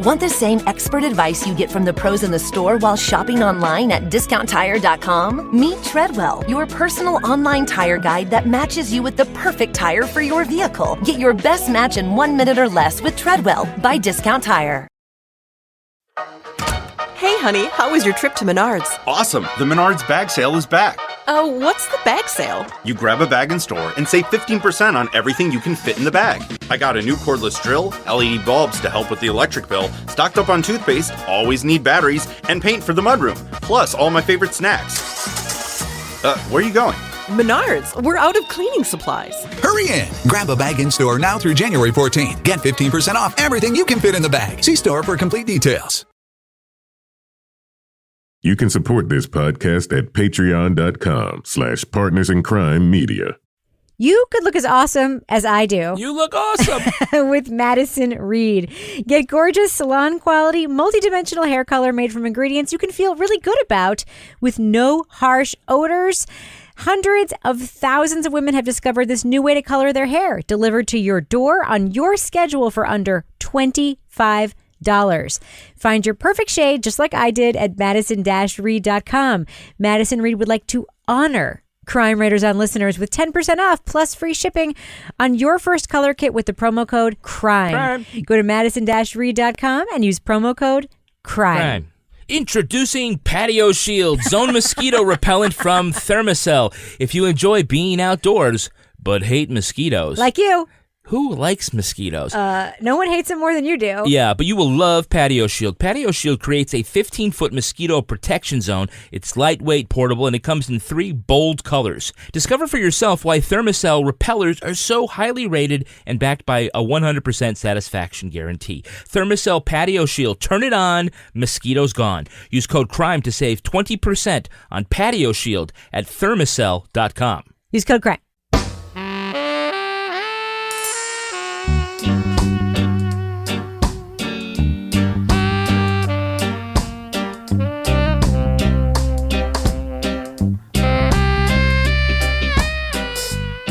Want the same expert advice you get from the pros in the store while shopping online at discounttire.com? Meet Treadwell, your personal online tire guide that matches you with the perfect tire for your vehicle. Get your best match in 1 minute or less with Treadwell by Discount Tire. Hey, honey, how was your trip to Menards? Awesome. The Menards bag sale is back. Oh, what's the bag sale? You grab a bag in store and save 15% on everything you can fit in the bag. I got a new cordless drill, LED bulbs to help with the electric bill, stocked up on toothpaste, always need batteries, and paint for the mudroom, plus all my favorite snacks. Where are you going? Menards, we're out of cleaning supplies. Hurry in! Grab a bag in store now through January 14th. Get 15% off everything you can fit in the bag. See store for complete details. You can support this podcast at patreon.com/partnersincrimemedia. You could look as awesome as I do. You look awesome. With Madison Reed. Get gorgeous salon quality, multidimensional hair color made from ingredients you can feel really good about with no harsh odors. Hundreds of thousands of women have discovered this new way to color their hair, delivered to your door on your schedule for under $25. Find your perfect shade just like I did at madison-reed.com. Madison Reed would like to honor Crime Writers On listeners with 10% off plus free shipping on your first color kit with the promo code CRIME. Go to madison-reed.com and use promo code CRIME. Introducing Patio Shield Zone Mosquito Repellent from Thermacell. If you enjoy being outdoors but hate mosquitoes. Like you. Who likes mosquitoes? No one hates them more than you do. Yeah, but you will love Patio Shield. Patio Shield creates a 15-foot mosquito protection zone. It's lightweight, portable, and it comes in 3 bold colors. Discover for yourself why Thermacell repellers are so highly rated and backed by a 100% satisfaction guarantee. Thermacell Patio Shield. Turn it on, mosquitoes gone. Use code CRIME to save 20% on Patio Shield at thermacell.com. Use code CRIME.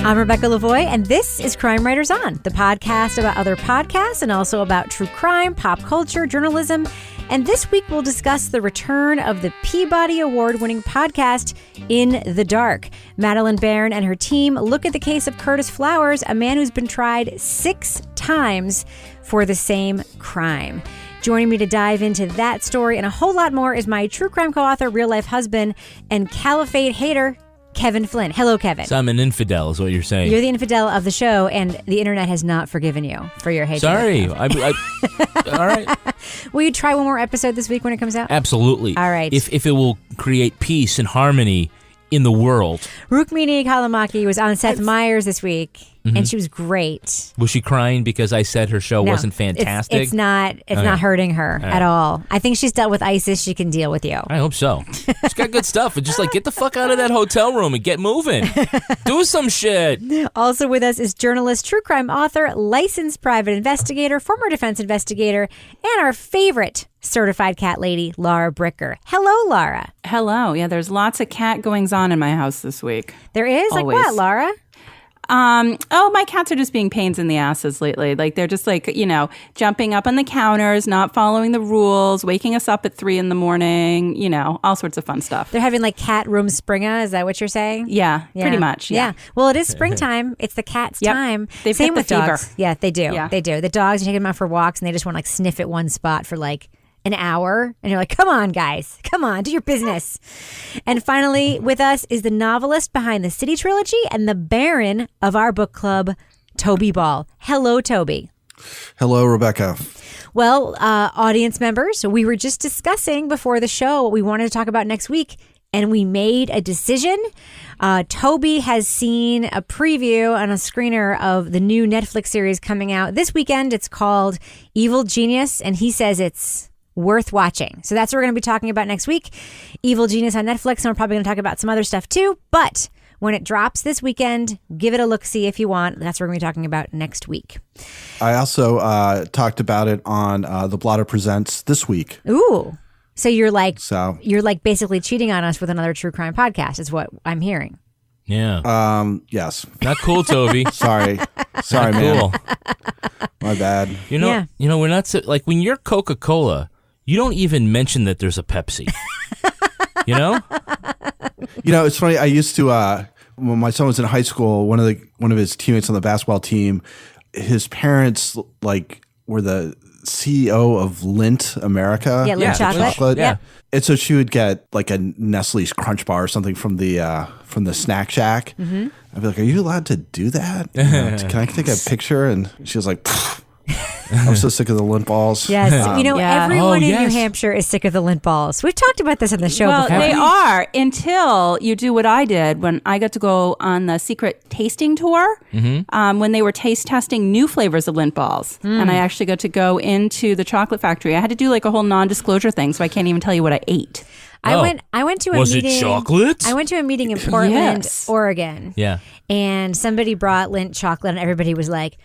I'm Rebecca Lavoie, and this is Crime Writers On, the podcast about other podcasts and also about true crime, pop culture, journalism. And this week we'll discuss the return of the Peabody Award-winning podcast, In the Dark. Madeline Barron and her team look at the case of Curtis Flowers, a man who's been tried 6 times for the same crime. Joining me to dive into that story and a whole lot more is my true crime co-author, real-life husband, and caliphate hater, Kevin Flynn. Hello, Kevin. So I'm an infidel is what you're saying. You're the infidel of the show, and the internet has not forgiven you for your hate. Sorry. All right. Will you try one more episode this week when it comes out? Absolutely. All right. If it will create peace and harmony in the world. Rukmini Kalamaki was on Seth Meyers this week, and she was great. Was she crying because I said her show wasn't fantastic? It's not hurting her at all. I think she's dealt with ISIS. She can deal with you. I hope so. She's got good stuff. But just get the fuck out of that hotel room and get moving. Do some shit. Also with us is journalist, true crime author, licensed private investigator, former defense investigator, and our favorite certified cat lady, Laura Bricker. Hello, Laura. Hello. Yeah, there's lots of cat goings on in my house this week. There is? Always. Like what, Laura? My cats are just being pains in the asses lately. They're just jumping up on the counters, not following the rules, waking us up at 3 a.m, all sorts of fun stuff. They're having cat room springa. Is that what you're saying? Yeah, pretty much. Yeah. Well, it is springtime. It's the cat's time. They've Same got with the fever. dogs. Yeah, they do. Yeah. They do. The dogs, you take them out for walks and they just want to sniff at one spot for an hour, and you're like, come on, guys. Come on, do your business. And finally, with us is the novelist behind the City Trilogy and the Baron of our book club, Toby Ball. Hello, Toby. Hello, Rebecca. Well, audience members, we were just discussing before the show what we wanted to talk about next week, and we made a decision. Toby has seen a preview and a screener of the new Netflix series coming out this weekend. It's called Evil Genius, and he says it's worth watching. So that's what we're going to be talking about next week. Evil Genius on Netflix, and we're probably going to talk about some other stuff too. But when it drops this weekend, give it a look-see if you want. That's what we're going to be talking about next week. I also talked about it on The Blotter Presents this week. Ooh. So you're basically cheating on us with another true crime podcast is what I'm hearing. Yeah. Yes. Not cool, Toby. Sorry, Not man. cool. My bad. You know, we're not so, like when you're Coca-Cola, you don't even mention that there's a Pepsi. You know? It's funny. I used to when my son was in high school. One of his teammates on the basketball team, his parents were the CEO of Lindt America. Yeah, Lindt chocolate. Yeah. And so she would get like a Nestle's Crunch Bar or something from the Snack Shack. Mm-hmm. I'd be like, "Are you allowed to do that? Can I take a picture?" And she was like, I'm so sick of the Lindt balls. Yes. Everyone in New Hampshire is sick of the Lindt balls. We've talked about this on the show before. Well, they are until you do what I did when I got to go on the secret tasting tour when they were taste testing new flavors of Lindt balls. And I actually got to go into the chocolate factory. I had to do like a whole non-disclosure thing, so I can't even tell you what I ate. I went to a meeting. Was it chocolate? I went to a meeting in Portland, Oregon. Yeah. And somebody brought Lindt chocolate and everybody was like,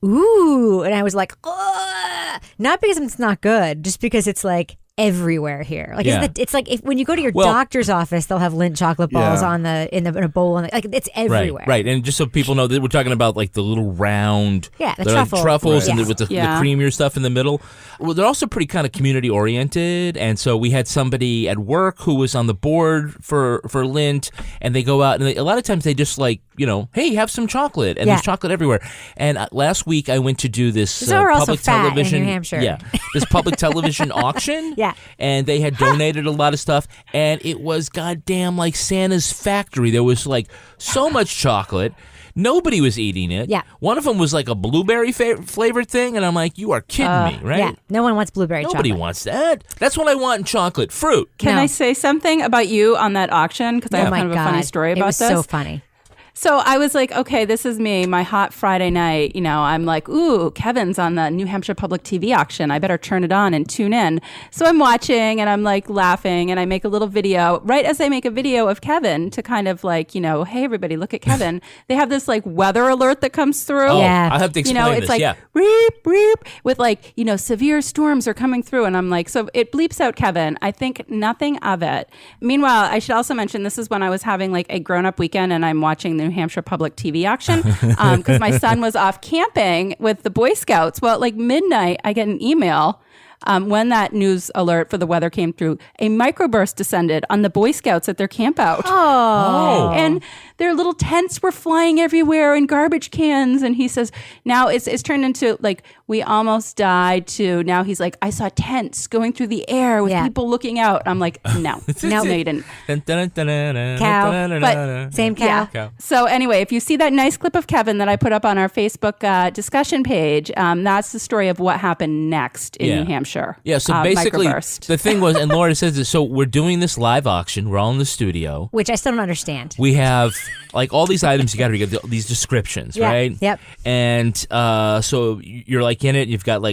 ooh. And I was like, ugh. Not because it's not good, just because it's like everywhere here. Like it's like when you go to your doctor's office, they'll have Lindt chocolate balls in a bowl. Like it's everywhere. Right. And just so people know that we're talking about like the little round, the truffles and with the creamier stuff in the middle. Well, they're also pretty kind of community oriented, and so we had somebody at work who was on the board for Lindt, and they go out and a lot of times they just like, hey, have some chocolate, and there's chocolate everywhere. And last week I went to do this public television, in New Hampshire. This public television auction. Yeah. And they had donated a lot of stuff, and it was goddamn like Santa's factory. There was like so much chocolate. Nobody was eating it. Yeah. One of them was like a blueberry flavored thing, and I'm like, you are kidding me, right? Yeah. No one wants blueberry Nobody chocolate. wants that. That's what I want in chocolate. Fruit. Can I say something about you on that auction? Because I have kind of a funny story about this. It was so funny. So I was like, okay, this is me, my hot Friday night. I'm like, ooh, Kevin's on the New Hampshire Public TV auction. I better turn it on and tune in. So I'm watching and I'm like laughing and I make a little video. Right as I make a video of Kevin to kind of like, hey, everybody, look at Kevin. They have this like weather alert that comes through. Oh, I have to explain it's this. like, reep, reep, with like, severe storms are coming through. And I'm like, so it bleeps out Kevin. I think nothing of it. Meanwhile, I should also mention this is when I was having like a grown-up weekend and I'm watching the New Hampshire Public TV auction because my son was off camping with the Boy Scouts. Well, at like midnight, I get an email when that news alert for the weather came through. A microburst descended on the Boy Scouts at their camp out. Oh. And their little tents were flying everywhere and garbage cans. And he says, now it's turned into like, we almost died to now he's like, I saw tents going through the air with people looking out. I'm like, no, no, you didn't. Cow. But same cow. Cow. So anyway, if you see that nice clip of Kevin that I put up on our Facebook discussion page, that's the story of what happened next in New Hampshire. Yeah, so basically microburst. the thing was, and Laura says this, so we're doing this live auction. We're all in the studio. Which I still don't understand. We have like all these items you got to read, these descriptions, right? Yep. And so you're like in it, you got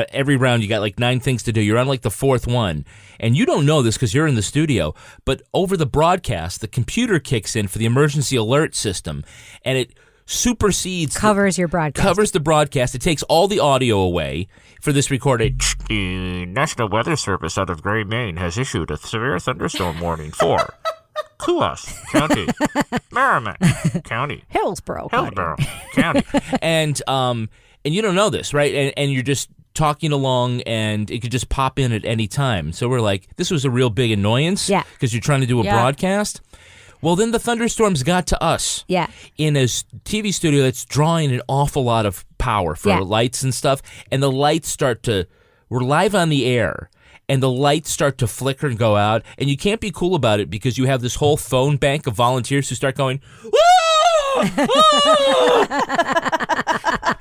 every round, you got like 9 things to do. You're on like the 4th one. And you don't know this because you're in the studio, but over the broadcast, the computer kicks in for the emergency alert system, and it covers your broadcast. Covers the broadcast. It takes all the audio away for this recording. The National Weather Service out of Gray, Maine has issued a severe thunderstorm warning for Coos County, Merrimack County, Hillsborough County. And you don't know this, right? And you're just talking along and it could just pop in at any time. So we're like, this was a real big annoyance. Yeah. Because you're trying to do a broadcast. Well, then the thunderstorms got to us. Yeah. In a TV studio that's drawing an awful lot of power for lights and stuff. And the lights we're live on the air. And the lights start to flicker and go out. And you can't be cool about it because you have this whole phone bank of volunteers who start going, woo!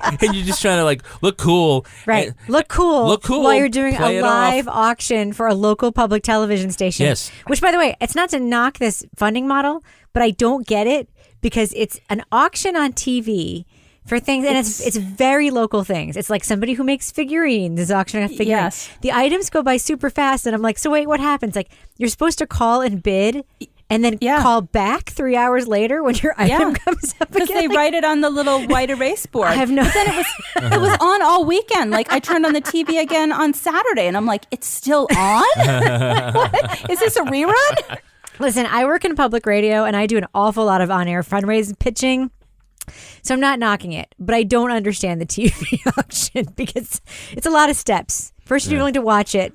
And you're just trying to like look cool. Right. And, look cool while you're doing a live off. auction for a local public television station. Yes. Which, by the way, it's not to knock this funding model, but I don't get it because it's an auction on TV for things, and it's very local things. It's like somebody who makes figurines is auctioning a figurine. Yes. The items go by super fast, and I'm like, so wait, what happens? Like, you're supposed to call and bid and then call back 3 hours later when your item comes up again. Because they write it on the little white erase board. I have no. But then it was on all weekend. Like I turned on the TV again on Saturday, and I'm like, it's still on. What? Is this a rerun? Listen, I work in public radio and I do an awful lot of on-air fundraising pitching. So I'm not knocking it, but I don't understand the TV auction because it's a lot of steps. First, you're willing to watch it,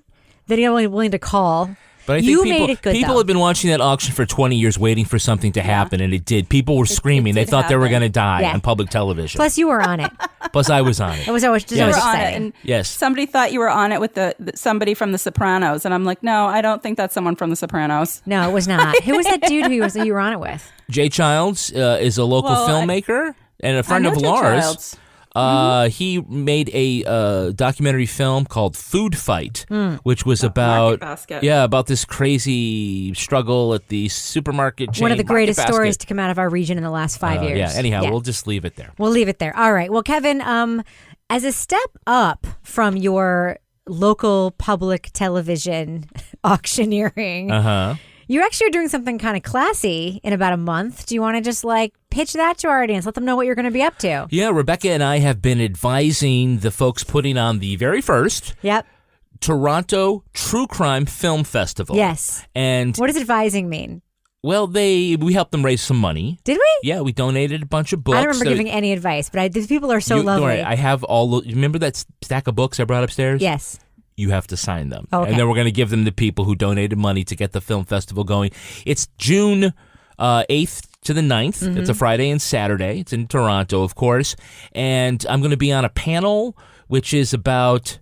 then you're willing to call. But I think you made it good, people though. have been watching that auction for 20 years waiting for something to happen, and it did. People were screaming. They thought they were going to die on public television. Plus, you were on it. Plus, I was on it. It was always just You were on exciting. it, and Yes. somebody thought you were on it with somebody from The Sopranos, and I'm like, no, I don't think that's someone from The Sopranos. No, it was not. Who was that dude who you were on it with? Jay Childs is a local filmmaker and a friend I know of Jay Lars. Childs. He made a documentary film called Food Fight, which was about Basket. about this crazy struggle at the supermarket chain. One of the greatest Market stories Basket. to come out of our region in the last 5 years. Yeah. Anyhow, we'll just leave it there. We'll leave it there. All right. Well, Kevin, as a step up from your local public television auctioneering, you actually are doing something kind of classy in about a month. Do you want to just pitch that to our audience? Let them know what you're going to be up to. Yeah, Rebecca and I have been advising the folks putting on the very first Toronto True Crime Film Festival. Yes. And what does advising mean? well, we helped them raise some money. Did we? Yeah, we donated a bunch of books. I don't remember giving any advice, but these people are so Don't lovely. worry, I have all. Remember that stack of books I brought upstairs? Yes. You have to sign them. Okay. And then we're going to give them to people who donated money to get the film festival going. It's June 8th to the 9th. It's a Friday and Saturday. It's in Toronto, of course. And I'm going to be on a panel which is about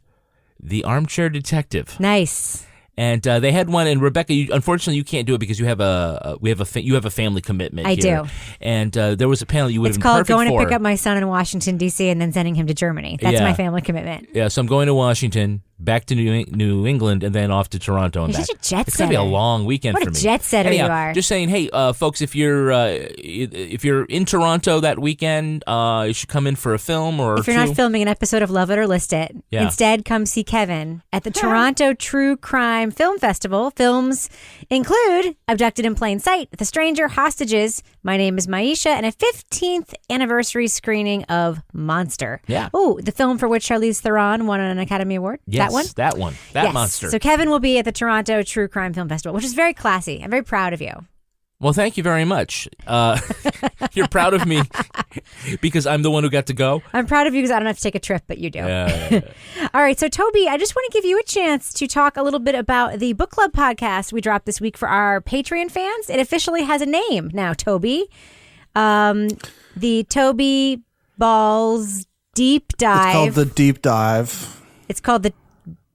the armchair detective. Nice. And they had one, and Rebecca, unfortunately, you can't do it because you have a family commitment. I here. do. And there was a panel you would It's have been called perfect going for. to pick up my son in Washington, D.C., and then sending him to Germany. That's Yeah. my family commitment. Yeah, so I'm going to Washington, back to New England, and then off to Toronto and You're back. such a jet It's going to be a setter. long weekend What for a me. jet setter Anyhow, you are. Just saying, hey, folks, if you're in Toronto that weekend, you should come in for a film or If you're two. not filming an episode of Love It or List It, Yeah. instead come see Kevin at the Toronto True Crime Film Festival. Films include Abducted in Plain Sight, The Stranger, Hostages, My Name is Maisha, and a 15th anniversary screening of Monster. Yeah. Oh, the film for which Charlize Theron won an Academy Award. Yes, That one? that one. That Yes. monster. So Kevin will be at the Toronto True Crime Film Festival, which is very classy. I'm very proud of you. Well, thank you very much. You're proud of me because I'm the one who got to go. I'm proud of you because I don't have to take a trip, but you do. Yeah. All right. So, Toby, I just want to give you a chance to talk a little bit about the book club podcast we dropped this week for our Patreon fans. It officially has a name now, Toby. The Toby Balls Deep Dive. It's called the Deep Dive. It's called the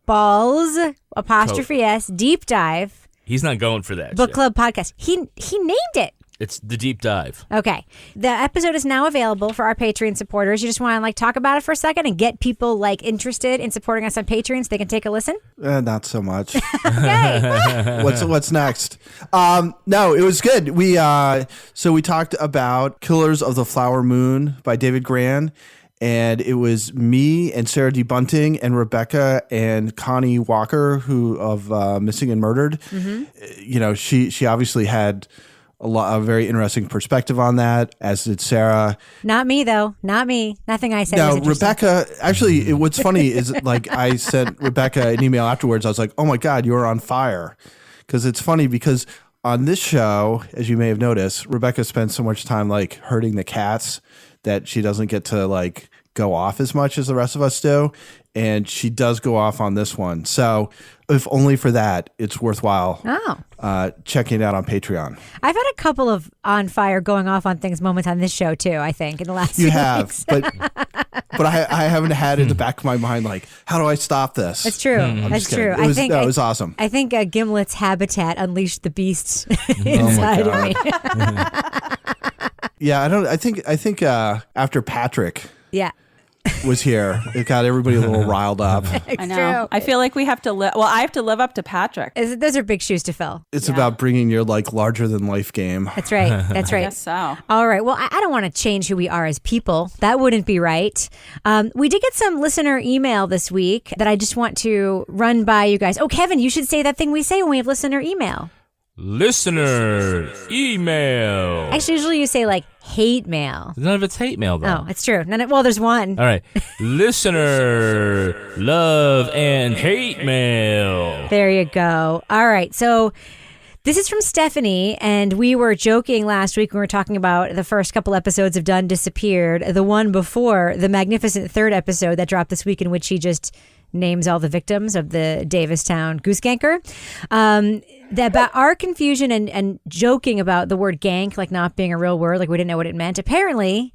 Balls apostrophe S Deep Dive He's not going for that. Book shit. Club podcast. He named it. It's the deep dive. Okay. The episode is now available for our Patreon supporters. You just want to talk about it for a second and get people interested in supporting us on Patreon so they can take a listen? Not so much. Okay. What's next? No, it was good. We talked about Killers of the Flower Moon by David Gran, and it was me and Sarah D. Bunting and Rebecca and Connie Walker, who of Missing and Murdered. Mm-hmm. She obviously had a very interesting perspective on that, as did Sarah. Not me, though. Not me. Nothing I said was No, interesting. Rebecca, actually, what's funny is I sent Rebecca an email afterwards. I was like, oh my God, you're on fire. Because it's funny because on this show, as you may have noticed, Rebecca spends so much time herding the cats that she doesn't get to go off as much as the rest of us do. And she does go off on this one. So if only for that, it's worthwhile checking it out on Patreon. I've had a couple of on fire going off on things moments on this show, too, I think, in the last You few have, weeks. but I haven't had in the back of my mind, how do I stop this? That's true. I'm That's just kidding. true. It was awesome. I think Gimlet's habitat unleashed the beast Oh inside of me. Yeah, I think after Patrick Yeah. was here, it got everybody a little riled up. I know. I feel like we have to live. Well, I have to live up to Patrick. Those are big shoes to fill. It's about bringing your larger than life game. That's right. That's right. I guess so. All right. Well, I don't want to change who we are as people. That wouldn't be right. We did get some listener email this week that I just want to run by you guys. Oh, Kevin, you should say that thing we say when we have listener email. Listener email. Actually, usually you say hate mail. None of it's hate mail, though. Oh, it's true. Well, there's one. All right. Listener love and hate mail. There you go. All right. So This is from Stephanie, and we were joking last week when we were talking about the first couple episodes of Done Disappeared, the one before the magnificent third episode that dropped this week in which he just names all the victims of the Davistown goose ganker. About our confusion and joking about the word gank, like not being a real word, like we didn't know what it meant. Apparently,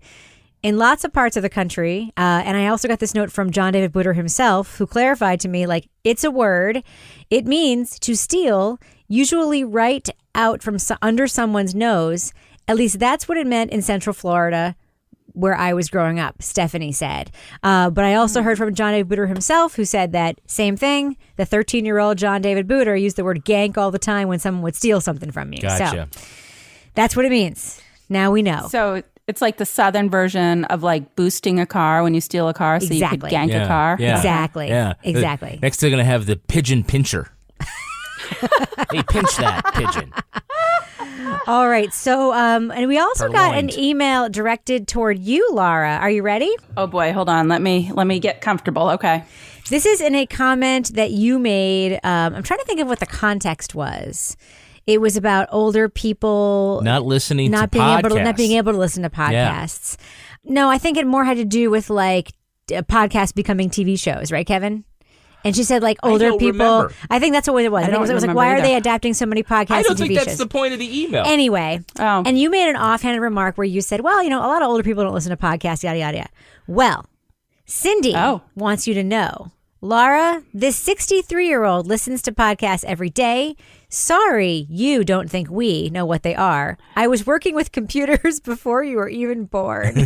in lots of parts of the country, and I also got this note from John David Butter himself, who clarified to me, like, it's a word. It means to steal, usually right out from under someone's nose. At least that's what it meant in Central Florida, where I was growing up, Stephanie said. But I also heard from John David Butter himself, who said that same thing. The 13-year-old John David Butter used the word gank all the time when someone would steal something from you. Gotcha. So that's what it means. Now we know. So it's like the southern version of like boosting a car when you steal a car, so you could gank a car. Yeah. Exactly. Yeah. Exactly. Next, they're going to have the pigeon pincher. Hey, pinch that pigeon. All right. So, and we also got an Purloined. email directed toward you, Laura. Are you ready? Oh boy, hold on. Let me get comfortable. Okay. This is in a comment that you made. I'm trying to think of what the context was. It was about older people Not listening not to being podcasts. not being able to listen to podcasts. No, I think it more had to do with like podcasts becoming TV shows, right, Kevin? And she said, like, older don't people. remember. I think that's what it was. I think it was like, why are they adapting so many podcasts I don't and TV think that's shows? the point of the email. Anyway, Oh. and you made an offhanded remark where you said, well, you know, a lot of older people don't listen to podcasts, yada, yada, yada. Well, Cindy wants you to know, Laura, this 63-year-old listens to podcasts every day. Sorry, you don't think we know what they are. I was working with computers before you were even born.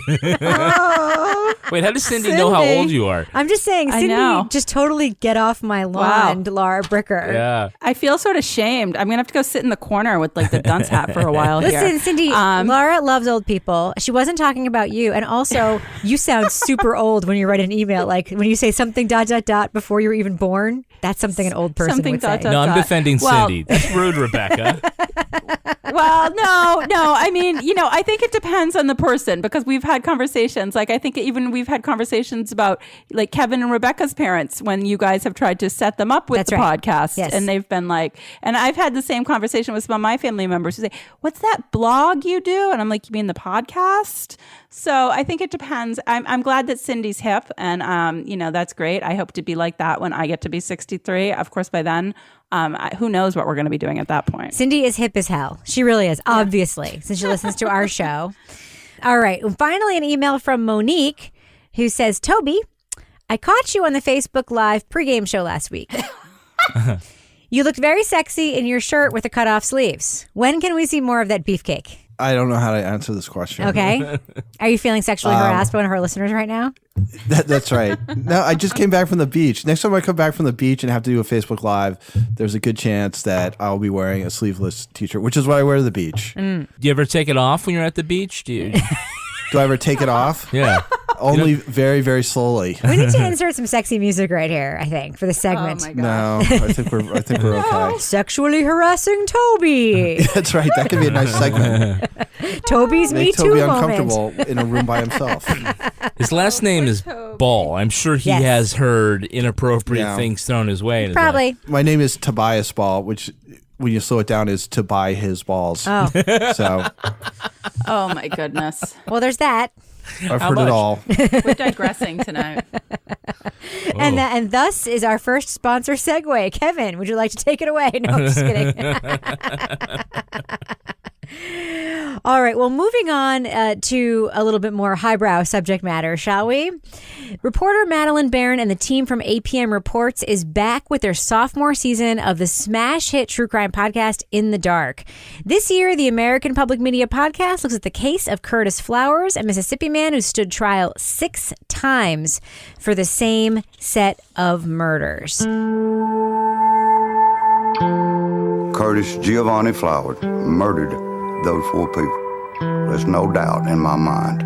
Wait, how does Cindy know how old you are? I'm just saying, I Cindy, know. just totally get off my lawn, Laura Bricker. Yeah. I feel sort of shamed. I'm gonna have to go sit in the corner with like the dunce hat for a while here. Listen, Cindy, Laura loves old people. She wasn't talking about you. And also, you sound super old when you write an email. Like when you say something ... before you were even born, that's something an old person Something would say. No, I'm defending Cindy. That's rude, Rebecca. Well, no. I mean, you know, I think it depends on the person because we've had conversations. Like, I think even we've had conversations about like Kevin and Rebecca's parents when you guys have tried to set them up with That's the right. podcast. Yes. And they've been like, and I've had the same conversation with some of my family members who say, what's that blog you do? And I'm like, you mean the podcast? So I think it depends. I'm glad that Cindy's hip and, you know, that's great. I hope to be like that when I get to be 63. Of course, by then, who knows what we're going to be doing at that point. Cindy is hip as hell. She really is, obviously, since she listens to our show. All right. And finally, an email from Monique who says, Toby, I caught you on the Facebook Live pregame show last week. You looked very sexy in your shirt with the cut off sleeves. When can we see more of that beefcake? I don't know how to answer this question. Okay. Are you feeling sexually harassed by one of our listeners right now? That's right. No, I just came back from the beach. Next time I come back from the beach and have to do a Facebook Live, there's a good chance that I'll be wearing a sleeveless t-shirt, which is what I wear to the beach. Do you ever take it off when you're at the beach? Do you? Do I ever take it off? Yeah. Only very, very slowly. We need to insert some sexy music right here, I think, for the segment. Oh my No, I think we're okay. Sexually harassing Toby. That's right. That could be a nice segment. Toby's Me Make Too Toby moment. uncomfortable in a room by himself. His last name is Ball. I'm sure he Yes. has heard inappropriate Yeah. things thrown his way. in his Probably. My name is Tobias Ball, which when you slow it down is to buy his balls. Oh, So Oh my goodness. well, there's that. I've How heard much? it all. We're digressing tonight. And thus is our first sponsor segue. Kevin, would you like to take it away? No, I'm just kidding. All right. Well, moving on to a little bit more highbrow subject matter, shall we? Reporter Madeline Barron and the team from APM Reports is back with their sophomore season of the smash hit true crime podcast In the Dark. This year, the American Public Media Podcast looks at the case of Curtis Flowers, a Mississippi man who stood trial 6 times for the same set of murders. Curtis Giovanni Flowers murdered those 4 people. There's no doubt in my mind.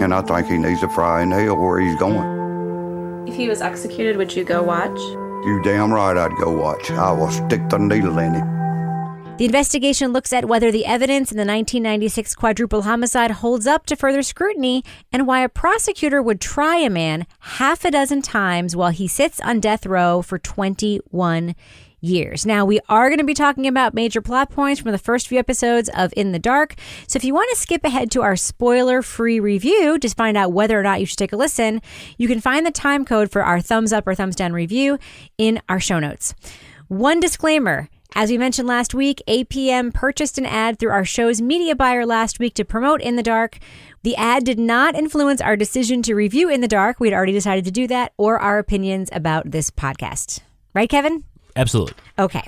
And I think he needs to fry in hell where he's going. If he was executed, would you go watch? You damn right I'd go watch. I will stick the needle in him. The investigation looks at whether the evidence in the 1996 quadruple homicide holds up to further scrutiny and why a prosecutor would try a man half a dozen times while he sits on death row for 21 years. Now, we are going to be talking about major plot points from the first few episodes of In the Dark. So if you want to skip ahead to our spoiler-free review to find out whether or not you should take a listen, you can find the time code for our thumbs up or thumbs down review in our show notes. One disclaimer. As we mentioned last week, APM purchased an ad through our show's media buyer last week to promote In the Dark. The ad did not influence our decision to review In the Dark. We had already decided to do that, or our opinions about this podcast. Right, Kevin? Absolutely. Okay.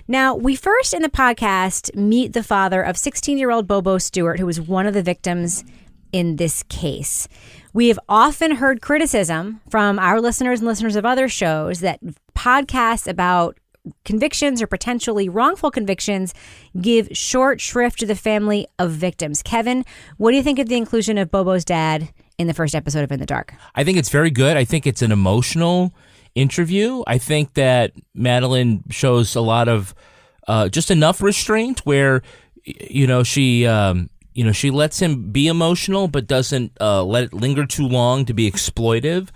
Now, we first in the podcast meet the father of 16-year-old Bobo Stewart, who was one of the victims in this case. We have often heard criticism from our listeners and listeners of other shows that podcasts about convictions or potentially wrongful convictions give short shrift to the family of victims. Kevin, what do you think of the inclusion of Bobo's dad in the first episode of In the Dark? I think it's very good. I think it's an emotional interview. I think that Madeline shows a lot of just enough restraint where, she lets him be emotional, but doesn't let it linger too long to be exploitive.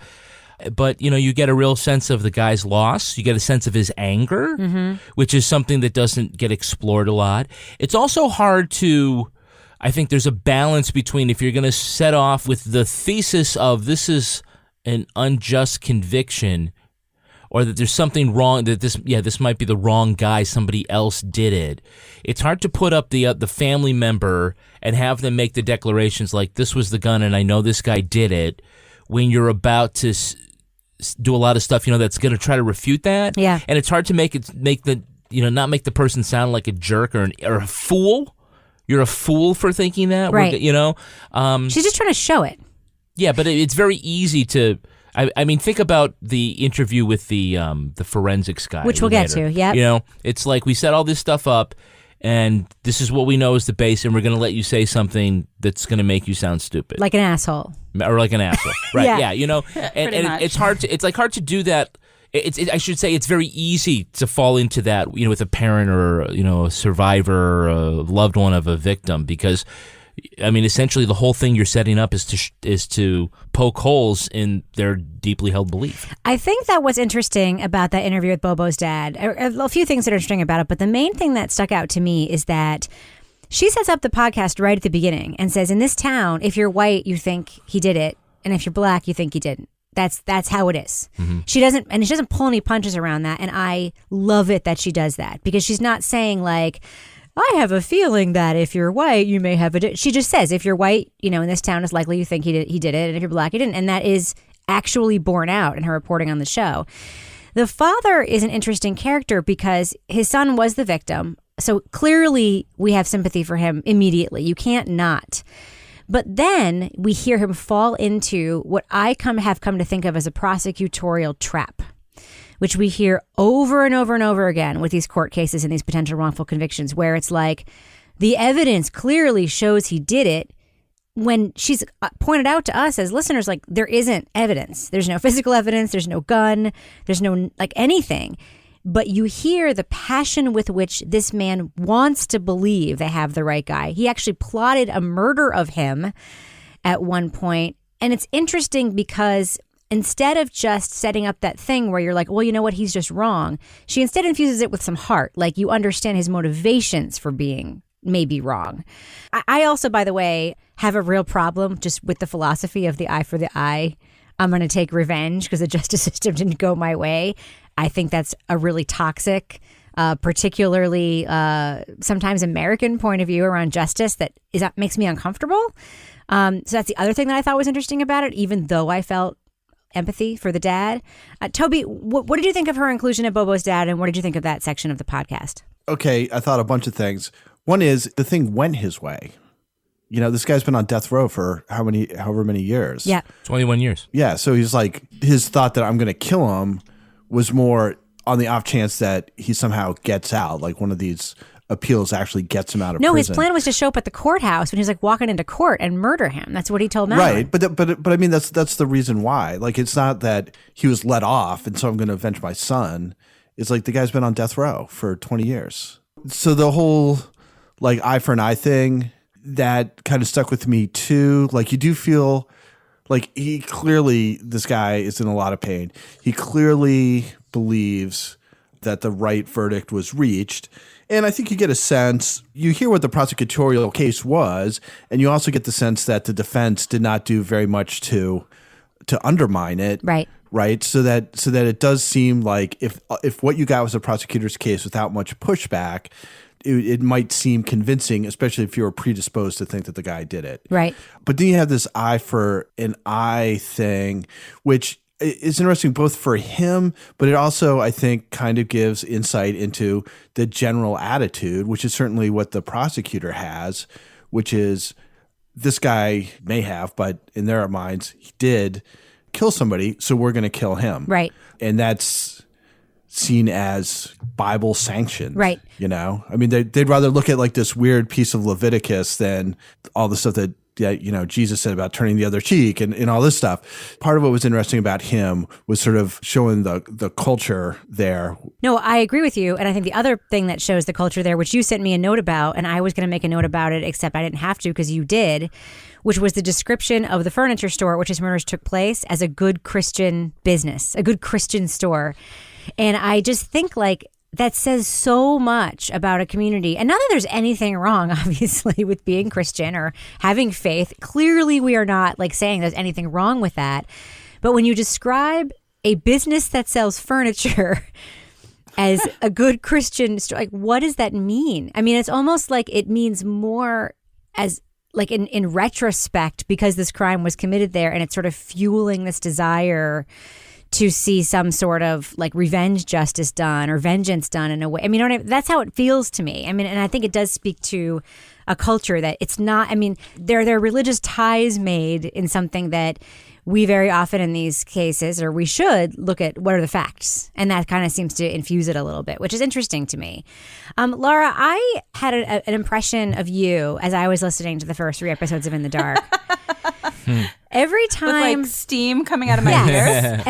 But, you get a real sense of the guy's loss. You get a sense of his anger, which is something that doesn't get explored a lot. It's also hard to, I think there's a balance between if you're going to set off with the thesis of this is an unjust conviction or that there's something wrong, that this might be the wrong guy, somebody else did it. It's hard to put up the family member and have them make the declarations like this was the gun and I know this guy did it when you're about to do a lot of stuff, that's going to try to refute that. Yeah. And it's hard to not make the person sound like a jerk or a fool. You're a fool for thinking that. Right. She's just trying to show it. Yeah, but it's very easy to, I mean, think about the interview with the forensics guy. Which we'll get to, yeah. It's like we set all this stuff up and this is what we know is the base and we're going to let you say something that's going to make you sound stupid. Like an asshole. Or like an asshole, right? Yeah. And it's hard to do that. I should say it's very easy to fall into that, with a parent or a survivor or a loved one of a victim because, I mean, essentially the whole thing you're setting up is to poke holes in their deeply held belief. I think that what's interesting about that interview with Bobo's dad, a few things that are interesting about it, but the main thing that stuck out to me is that she sets up the podcast right at the beginning and says, in this town, if you're white, you think he did it. And if you're black, you think he didn't. That's how it is. Mm-hmm. She doesn't pull any punches around that. And I love it that she does that because she's not saying like, I have a feeling that if you're white, you may have she just says, if you're white, in this town, it's likely you think he did it. And if you're black, he didn't. And that is actually borne out in her reporting on the show. The father is an interesting character because his son was the victim. So clearly we have sympathy for him immediately. You can't not. But then we hear him fall into what I have come to think of as a prosecutorial trap, which we hear over and over and over again with these court cases and these potential wrongful convictions, where it's like the evidence clearly shows he did it when she's pointed out to us as listeners, like there isn't evidence. There's no physical evidence. There's no gun. There's no anything. But you hear the passion with which this man wants to believe they have the right guy. He actually plotted a murder of him at one point. And it's interesting because instead of just setting up that thing where you're like, well, you know what, he's just wrong, she instead infuses it with some heart. Like you understand his motivations for being maybe wrong. I also, by the way, have a real problem just with the philosophy of the eye for the eye. I'm going to take revenge because the justice system didn't go my way. I think that's a really toxic, particularly sometimes American point of view around justice that makes me uncomfortable. So that's the other thing that I thought was interesting about it, even though I felt empathy for the dad. Toby, what did you think of her inclusion of Bobo's dad, and what did you think of that section of the podcast? Okay, I thought a bunch of things. One is the thing went his way. This guy's been on death row for however many years. Yeah. 21 years. Yeah. So he's like, his thought that I'm going to kill him was more on the off chance that he somehow gets out. Like one of these appeals actually gets him out of prison. No, his plan was to show up at the courthouse when he's like walking into court and murder him. That's what he told Madeline. Right. But I mean, that's the reason why. Like, it's not that he was let off and so I'm going to avenge my son. It's like the guy's been on death row for 20 years. So the whole like eye for an eye thing, that kind of stuck with me too. Like you do feel like this guy is in a lot of pain. He clearly believes that the right verdict was reached. And I think you get a sense, you hear what the prosecutorial case was, and you also get the sense that the defense did not do very much to undermine it. Right. Right. So that it does seem like if what you got was a prosecutor's case without much pushback, it might seem convincing, especially if you were predisposed to think that the guy did it. Right. But then you have this eye for an eye thing, which is interesting both for him, but it also, I think, kind of gives insight into the general attitude, which is certainly what the prosecutor has, which is this guy may have, but in their minds, he did kill somebody, so we're going to kill him. Right. And that's seen as Bible sanctioned. Right. You know, I mean, they'd rather look at like this weird piece of Leviticus than all the stuff that Jesus said about turning the other cheek and all this stuff. Part of what was interesting about him was sort of showing the culture there. No, I agree with you. And I think the other thing that shows the culture there, which you sent me a note about, and I was going to make a note about it, except I didn't have to because you did, which was the description of the furniture store at which his murders took place as a good Christian business, a good Christian store. And I just think like that says so much about a community. And not that there's anything wrong, obviously, with being Christian or having faith. Clearly, we are not like saying there's anything wrong with that. But when you describe a business that sells furniture as a good Christian store, like what does that mean? I mean, it's almost like it means more as like in retrospect because this crime was committed there and it's sort of fueling this desire to see some sort of like revenge justice done or vengeance done in a way. I mean, that's how it feels to me. I mean, and I think it does speak to a culture that it's not, I mean, there are religious ties made in something that we very often in these cases, or we should look at what are the facts. And that kind of seems to infuse it a little bit, which is interesting to me. Laura, I had an impression of you as I was listening to the first 3 episodes of In the Dark. Every time, with like steam coming out of my ears.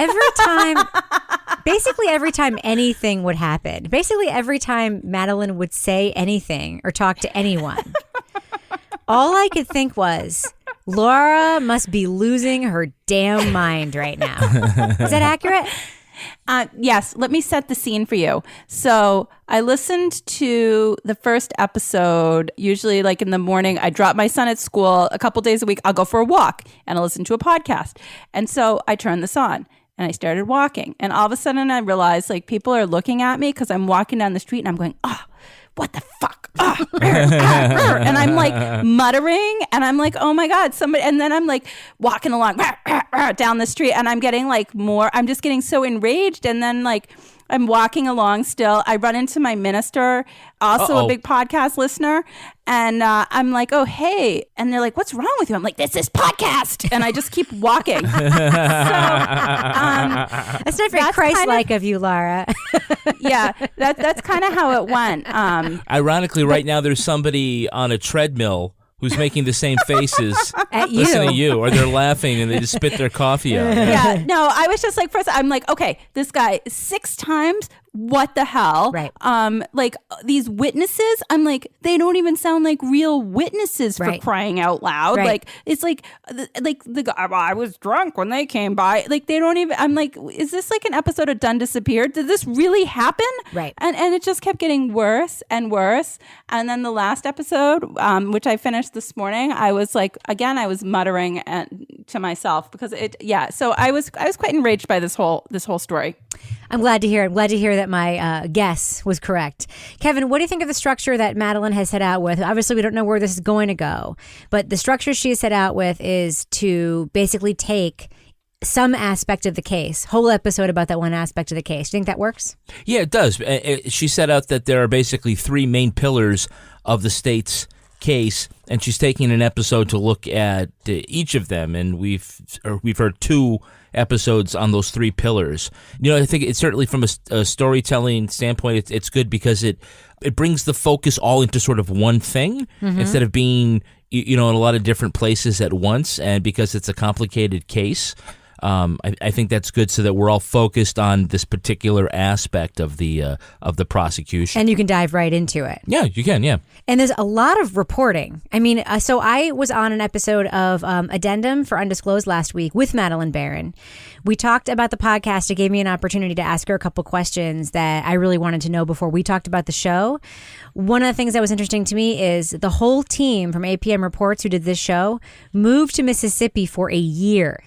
Every time anything would happen, basically every time Madeline would say anything or talk to anyone, all I could think was, Laura must be losing her damn mind right now. Is that accurate? Yes. Let me set the scene for you. So I listened to the first episode, usually like in the morning. I drop my son at school a couple days a week. I'll go for a walk and I'll listen to a podcast. And so I turned this on and I started walking. And all of a sudden I realized like people are looking at me because I'm walking down the street and I'm going, oh, what the fuck? Oh, and I'm like muttering and I'm like, oh my God, somebody. And then I'm like walking along down the street and I'm getting like I'm just getting so enraged. And then like I'm walking along still. I run into my minister, also a big podcast listener. And I'm like, oh, hey. And they're like, what's wrong with you? I'm like, this is podcast. And I just keep walking. That's not very Christ-like of you, Laura. Yeah, that's kind of how it went. Ironically, right now there's somebody on a treadmill who's making the same faces at you. Listening to you, or they're laughing and they just spit their coffee out. Yeah, no, I was just like, first, I'm like, okay, this guy 6 times. What the hell? Right. Like these witnesses, I'm like, they don't even sound like real witnesses for crying out loud. Right. Like it's like the guy, I was drunk when they came by. Like they don't even. I'm like, is this like an episode of Done Disappeared? Did this really happen? Right. And it just kept getting worse and worse. And then the last episode, which I finished this morning, I was like, again, I was muttering to myself because it. Yeah. So I was quite enraged by this whole story. I'm glad to hear it. I'm glad to hear that my guess was correct. Kevin, what do you think of the structure that Madeline has set out with? Obviously, we don't know where this is going to go, but the structure she has set out with is to basically take some aspect of the case, whole episode about that one aspect of the case. Do you think that works? Yeah, it does. She set out that there are basically 3 main pillars of the state's case, and she's taking an episode to look at each of them, and we've heard 2 episodes on those 3 pillars. You know, I think it's certainly from a storytelling standpoint, it's good because it brings the focus all into sort of one thing instead of being, you know, in a lot of different places at once, and because it's a complicated case. I think that's good so that we're all focused on this particular aspect of the prosecution. And you can dive right into it. Yeah, you can, yeah. And there's a lot of reporting. I mean, so I was on an episode of Addendum for Undisclosed last week with Madeline Barron. We talked about the podcast. It gave me an opportunity to ask her a couple questions that I really wanted to know before we talked about the show. One of the things that was interesting to me is the whole team from APM Reports who did this show moved to Mississippi for a year.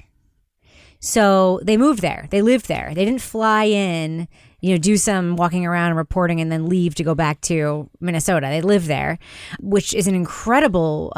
So they moved there. They lived there. They didn't fly in, do some walking around and reporting and then leave to go back to Minnesota. They lived there, which is an incredible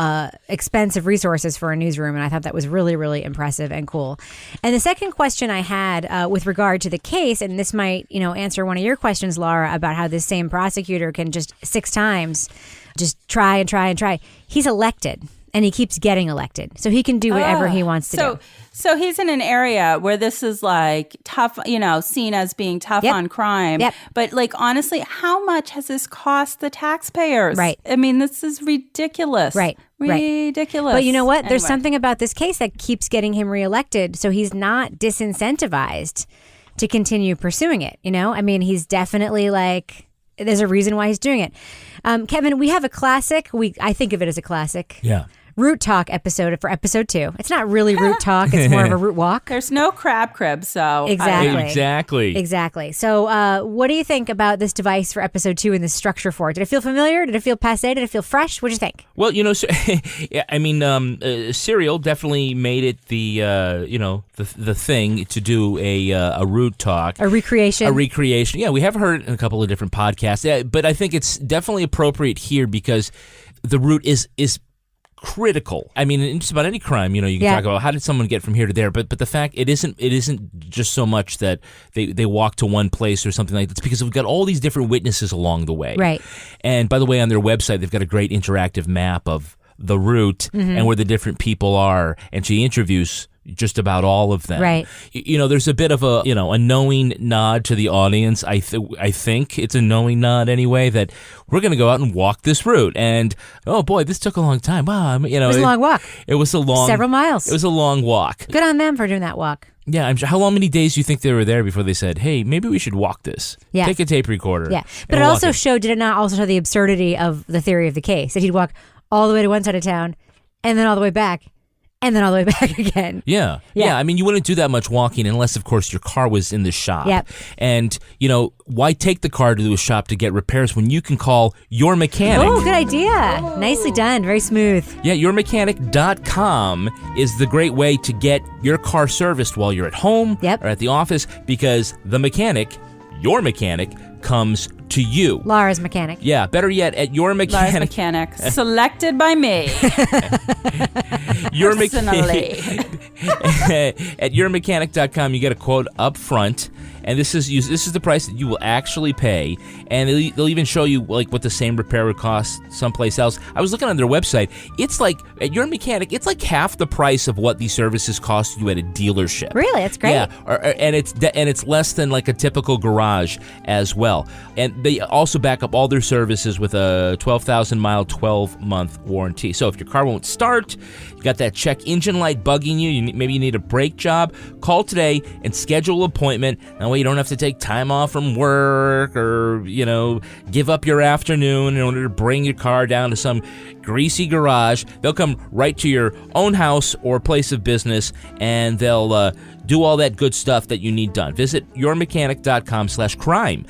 expense of resources for a newsroom. And I thought that was really, really impressive and cool. And the second question I had with regard to the case, and this might, answer one of your questions, Laura, about how this same prosecutor can just 6 times just try and try and try. He's elected. And he keeps getting elected. So he can do whatever he wants to do. So he's in an area where this is like tough, seen as being tough on crime. Yep. But like, honestly, how much has this cost the taxpayers? Right. I mean, this is ridiculous. Right. Ridiculous. But you know what? There's something about this case that keeps getting him reelected. So he's not disincentivized to continue pursuing it. I mean, he's definitely there's a reason why he's doing it. Kevin, we have a classic. I think of it as a classic. Yeah. Root Talk episode for episode 2. It's not really Root Talk. It's more of a Root Walk. There's no crab crib, so. Exactly. So what do you think about this device for episode 2 and the structure for it? Did it feel familiar? Did it feel passé? Did it feel fresh? What did you think? Well, Serial definitely made it the thing to do a Root Talk. A recreation. Yeah, we have heard it in a couple of different podcasts. Yeah, but I think it's definitely appropriate here because the Root is critical. I mean, in just about any crime, you can talk about how did someone get from here to there, but the fact it isn't just so much that they walk to one place or something like that. It's because we've got all these different witnesses along the way. Right. And by the way, on their website, they've got a great interactive map of the route and where the different people are, and she interviews just about all of them. Right. There's a bit of a knowing nod to the audience. I think it's a knowing nod anyway that we're going to go out and walk this route. And oh boy, this took a long time. Wow, it was a long walk. It was several miles. It was a long walk. Good on them for doing that walk. Yeah, I'm sure. How many days do you think they were there before they said, "Hey, maybe we should walk this"? Yeah. Take a tape recorder. Yeah, but it also showed. Did it not also show the absurdity of the theory of the case that he'd walk all the way to one side of town, and then all the way back? And then all the way back again. Yeah. I mean, you wouldn't do that much walking unless, of course, your car was in the shop. Yep. And, why take the car to the shop to get repairs when you can call your mechanic? Oh, good idea. Nicely done. Very smooth. Yeah, yourmechanic.com is the great way to get your car serviced while you're at home or at the office because your mechanic, comes to you. Laura's mechanic. Yeah, better yet, at your mechanic. Laura's mechanic. Selected by me. Your personally. At yourmechanic.com, you get a quote up front, and this is the price that you will actually pay, and they'll even show you what the same repair would cost someplace else. I was looking on their website. It's at your mechanic, it's like half the price of what these services cost you at a dealership. Really? That's great. Yeah, and it's less than like a typical garage as well. And they also back up all their services with a 12,000-mile, 12-month warranty. So if your car won't start, you got that check engine light bugging you, maybe you need a brake job, call today and schedule an appointment. That way you don't have to take time off from work or, give up your afternoon in order to bring your car down to some greasy garage. They'll come right to your own house or place of business, and they'll do all that good stuff that you need done. Visit yourmechanic.com/crime.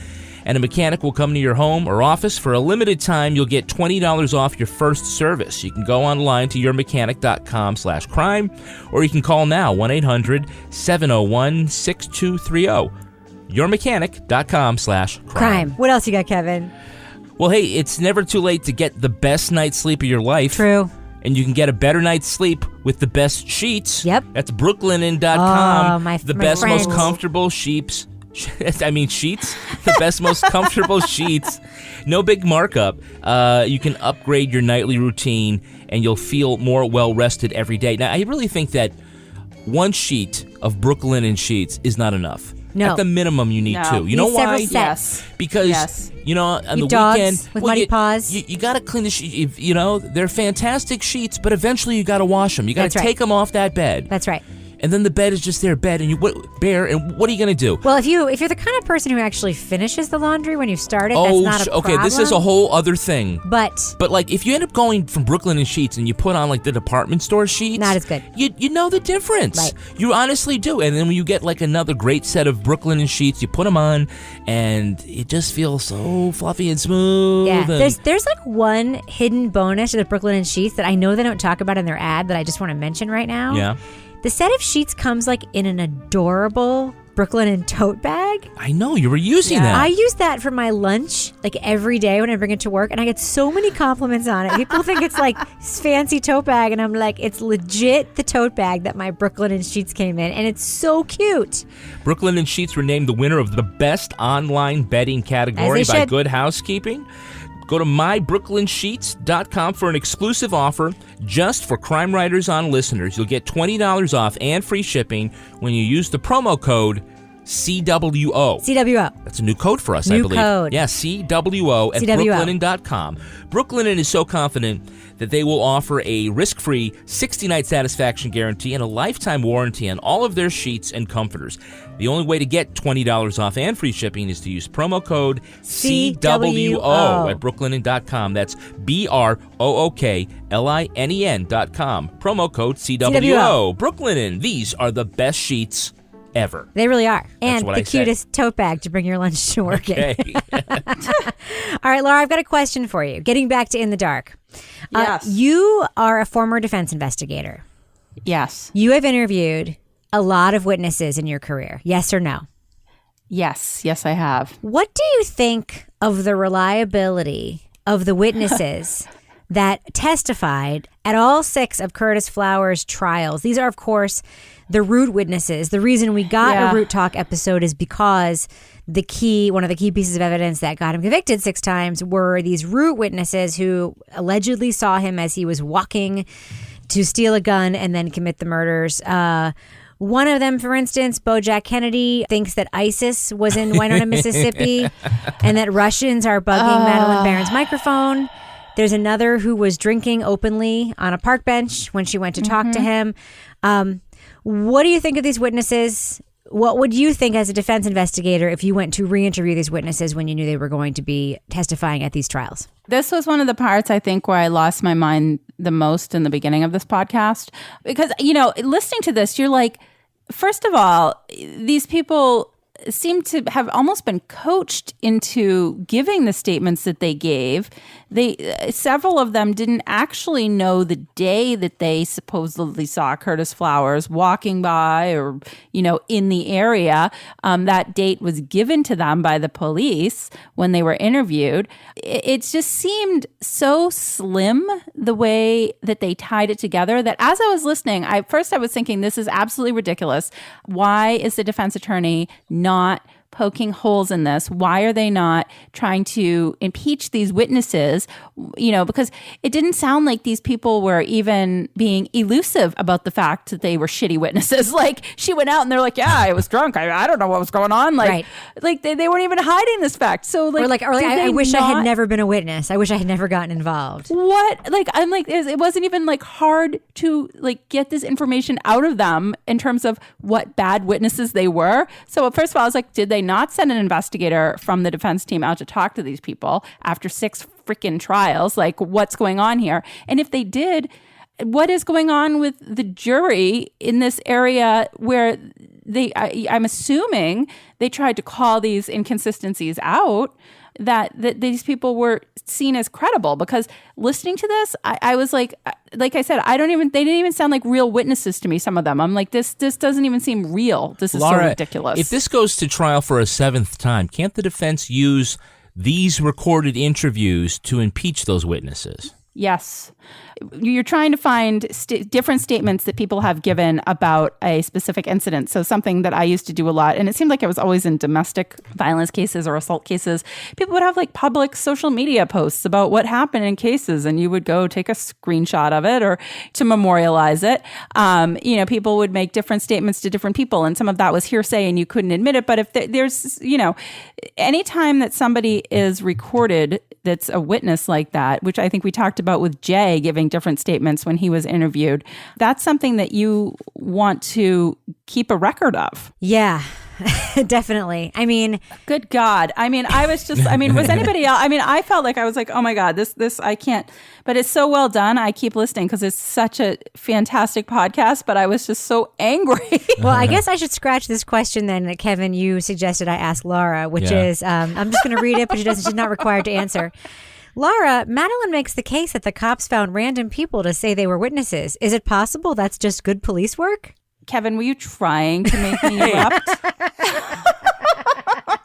And a mechanic will come to your home or office. For a limited time, you'll get $20 off your first service. You can go online to yourmechanic.com/crime, or you can call now, 1-800-701-6230. yourmechanic.com/crime. What else you got, Kevin? Well, hey, it's never too late to get the best night's sleep of your life. True. And you can get a better night's sleep with the best sheets. Yep. That's brooklinen.com. Oh, my best, friends. most comfortable sheets. Sheets. The best, most comfortable sheets. No big markup. You can upgrade your nightly routine, and you'll feel more well-rested every day. Now, I really think that one sheet of Brooklinen sheets is not enough. No. At the minimum, you need two. You know why? Several sets. Because, on the dogs weekend... with muddy paws. You got to clean the sheets. They're fantastic sheets, but eventually you got to wash them. You got to take them off that bed. That's right. and then the bed is just there, bare, and what are you going to do? Well, if you're the kind of person who actually finishes the laundry when you start it, that's not a problem. Okay, this is a whole other thing. But like, if you end up going from Brooklyn and Sheets and you put on like the department store sheets, not as good. You know the difference. Right. You honestly do. And then when you get like another great set of Brooklyn and Sheets, you put them on, and it just feels so fluffy and smooth. Yeah, there's like one hidden bonus to the Brooklyn and Sheets that I know they don't talk about in their ad that I just want to mention right now. Yeah. The set of sheets comes like in an adorable Brooklyn and tote bag. I know, you were using that. I use that for my lunch like every day when I bring it to work, and I get so many compliments on it. People think it's like fancy tote bag, and I'm like, it's legit the tote bag that my Brooklyn and Sheets came in, and it's so cute. Brooklyn and Sheets were named the winner of the best online bedding category by Good Housekeeping. Go to mybrooklynsheets.com for an exclusive offer just for Crime Writers On listeners. You'll get $20 off and free shipping when you use the promo code CWO. CWO. That's a new code for us, I believe. New code. Yeah, CWO at brooklinen.com. Brooklinen is so confident that they will offer a risk-free 60-night satisfaction guarantee and a lifetime warranty on all of their sheets and comforters. The only way to get $20 off and free shipping is to use promo code CWO at brooklinen.com. That's BROOKLINEN.com. Promo code CWO. Brooklinen. These are the best sheets ever. They really are. And what the I say. cutest tote bag to bring your lunch to work in. Okay. All right, Laura, I've got a question for you. Getting back to In the Dark. Yes. You are a former defense investigator. Yes. You have interviewed a lot of witnesses in your career. Yes or no? Yes. Yes, I have. What do you think of the reliability of the witnesses that testified at all 6 of Curtis Flowers' trials? These are, of course, the root witnesses. The reason we got a Root Talk episode is because one of the key pieces of evidence that got him convicted 6 times were these root witnesses who allegedly saw him as he was walking to steal a gun and then commit the murders. One of them, for instance, Bojack Kennedy, thinks that ISIS was in Winona, Mississippi, and that Russians are bugging Madeleine Barron's microphone. There's another who was drinking openly on a park bench when she went to talk to him. What do you think of these witnesses? What would you think as a defense investigator if you went to re-interview these witnesses when you knew they were going to be testifying at these trials? This was one of the parts, I think, where I lost my mind the most in the beginning of this podcast. Because, listening to this, you're like, first of all, these people seem to have almost been coached into giving the statements that they gave. Several of them didn't actually know the day that they supposedly saw Curtis Flowers walking by or, in the area. That date was given to them by the police when they were interviewed. It just seemed so slim, the way that they tied it together, that as I was listening, I was thinking, this is absolutely ridiculous. Why is the defense attorney not poking holes in this? Why are they not trying to impeach these witnesses? Because it didn't sound like these people were even being elusive about the fact that they were shitty witnesses. Like, she went out and they're like, yeah, I was drunk. I don't know what was going on. Like, like they weren't even hiding this fact. So I wish I had never been a witness. I wish I had never gotten involved. What? Like, I'm like, it wasn't even like hard to like get this information out of them in terms of what bad witnesses they were. So first of all, I was like, did they not send an investigator from the defense team out to talk to these people after 6 freaking trials? Like, what's going on here? And if they did, what is going on with the jury in this area where I'm assuming they tried to call these inconsistencies out, that these people were seen as credible? Because listening to this, I was like I said, they didn't even sound like real witnesses to me, some of them. I'm like, this doesn't even seem real. This is Laura, so ridiculous. If this goes to trial for a 7th time, can't the defense use these recorded interviews to impeach those witnesses? Yes. You're trying to find different statements that people have given about a specific incident. So something that I used to do a lot, and it seemed like it was always in domestic violence cases or assault cases, people would have like public social media posts about what happened in cases, and you would go take a screenshot of it or to memorialize it. People would make different statements to different people, and some of that was hearsay and you couldn't admit it. But if there's, anytime that somebody is recorded that's a witness like that, which I think we talked about with Jay giving different statements when he was interviewed. That's something that you want to keep a record of. Yeah. Definitely. I mean, good God. I mean, was anybody else? I mean, I felt like I was like, oh my God, this, I can't, but it's so well done. I keep listening because it's such a fantastic podcast, but I was just so angry. Well, I guess I should scratch this question then that Kevin, you suggested I ask Laura, which is, I'm just going to read it, but she's not required to answer. Laura, Madeline makes the case that the cops found random people to say they were witnesses. Is it possible that's just good police work? Kevin, were you trying to make me erupt?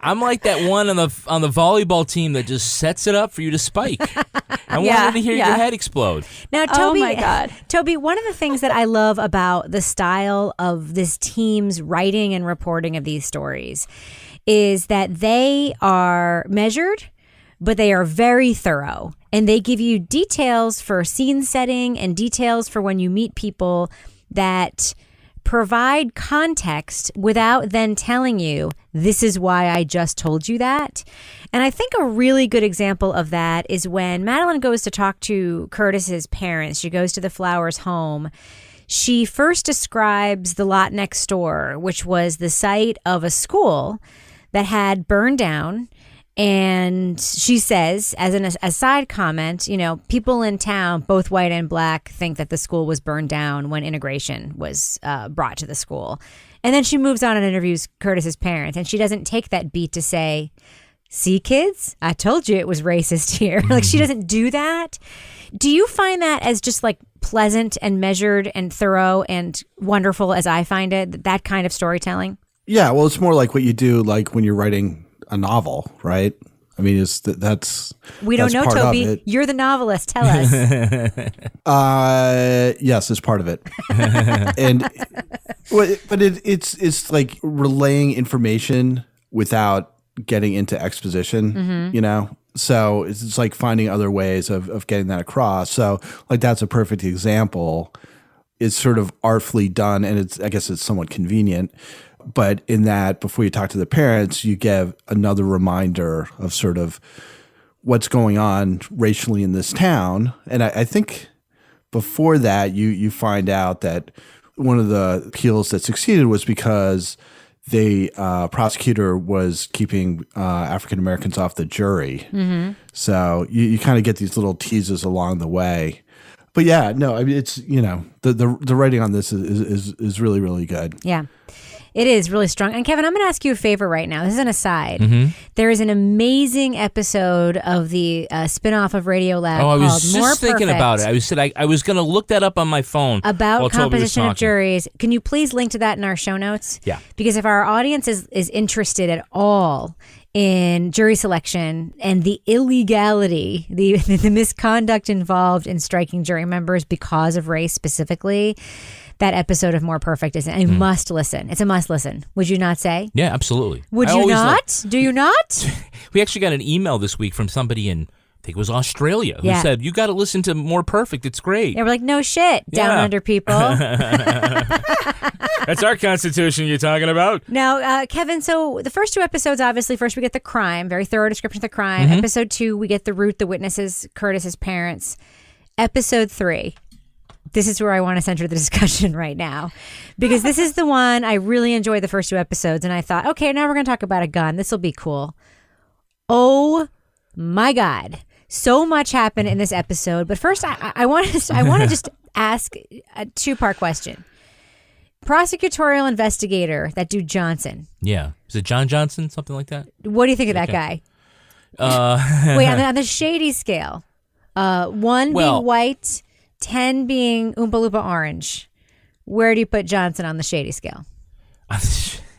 I'm like that one on the volleyball team that just sets it up for you to spike. I wanted to hear your head explode. Now, Toby, oh my God. Toby, one of the things that I love about the style of this team's writing and reporting of these stories is that they are measured, but they are very thorough. And they give you details for scene setting and details for when you meet people that provide context without then telling you, this is why I just told you that. And I think a really good example of that is when Madeline goes to talk to Curtis's parents. She goes to the Flowers home. She first describes the lot next door, which was the site of a school that had burned down. And she says, as an aside comment, people in town, both white and black, think that the school was burned down when integration was brought to the school. And then she moves on and interviews Curtis's parents. And she doesn't take that beat to say, see, kids, I told you it was racist here. Like, she doesn't do that. Do you find that as just like pleasant and measured and thorough and wonderful as I find it, that kind of storytelling? Yeah, well, it's more like what you do like when you're writing a novel, right? I mean, that's we don't know, Toby. You're the novelist. Tell us. Yes, it's part of it. But it's like relaying information without getting into exposition. So it's like finding other ways of getting that across. So like that's a perfect example. It's sort of artfully done, and I guess it's somewhat convenient. But in that, before you talk to the parents, you give another reminder of sort of what's going on racially in this town. And I think before that, you find out that one of the appeals that succeeded was because the prosecutor was keeping African Americans off the jury. Mm-hmm. So you kind of get these little teases along the way. But yeah, no, I mean, it's, the writing on this is really, really good. Yeah. It is really strong. And Kevin, I'm going to ask you a favor right now. This is an aside. Mm-hmm. There is an amazing episode of the spinoff of Radio Lab called More Perfect. I was just thinking about it. I was going to look that up on my phone. About composition of juries. Can you please link to that in our show notes? Yeah. Because if our audience is interested at all in jury selection and the illegality, the misconduct involved in striking jury members because of race specifically, that episode of More Perfect is a must listen. It's a must listen. Would you not say? Yeah, absolutely. Would you not? Do you not? We actually got an email this week from somebody in, I think it was Australia, who said, you got to listen to More Perfect. It's great. Yeah, we're like, no shit, down under people. That's our constitution you're talking about. Now, Kevin, so the first two episodes, obviously, first we get the crime, very thorough description of the crime. Mm-hmm. Episode 2, we get the root, the witnesses, Curtis's parents. Episode 3. This is where I want to center the discussion right now, because this is the one I really enjoyed the first 2 episodes, and I thought, okay, now we're going to talk about a gun. This will be cool. Oh my God. So much happened in this episode. But first, I want to just ask a 2-part question. Prosecutorial investigator, that dude Johnson. Yeah. Is it John Johnson? Something like that? What do you think of that guy? Wait, on the shady scale, 1 being white, 10 being Oompa Loompa orange. Where do you put Johnson on the shady scale?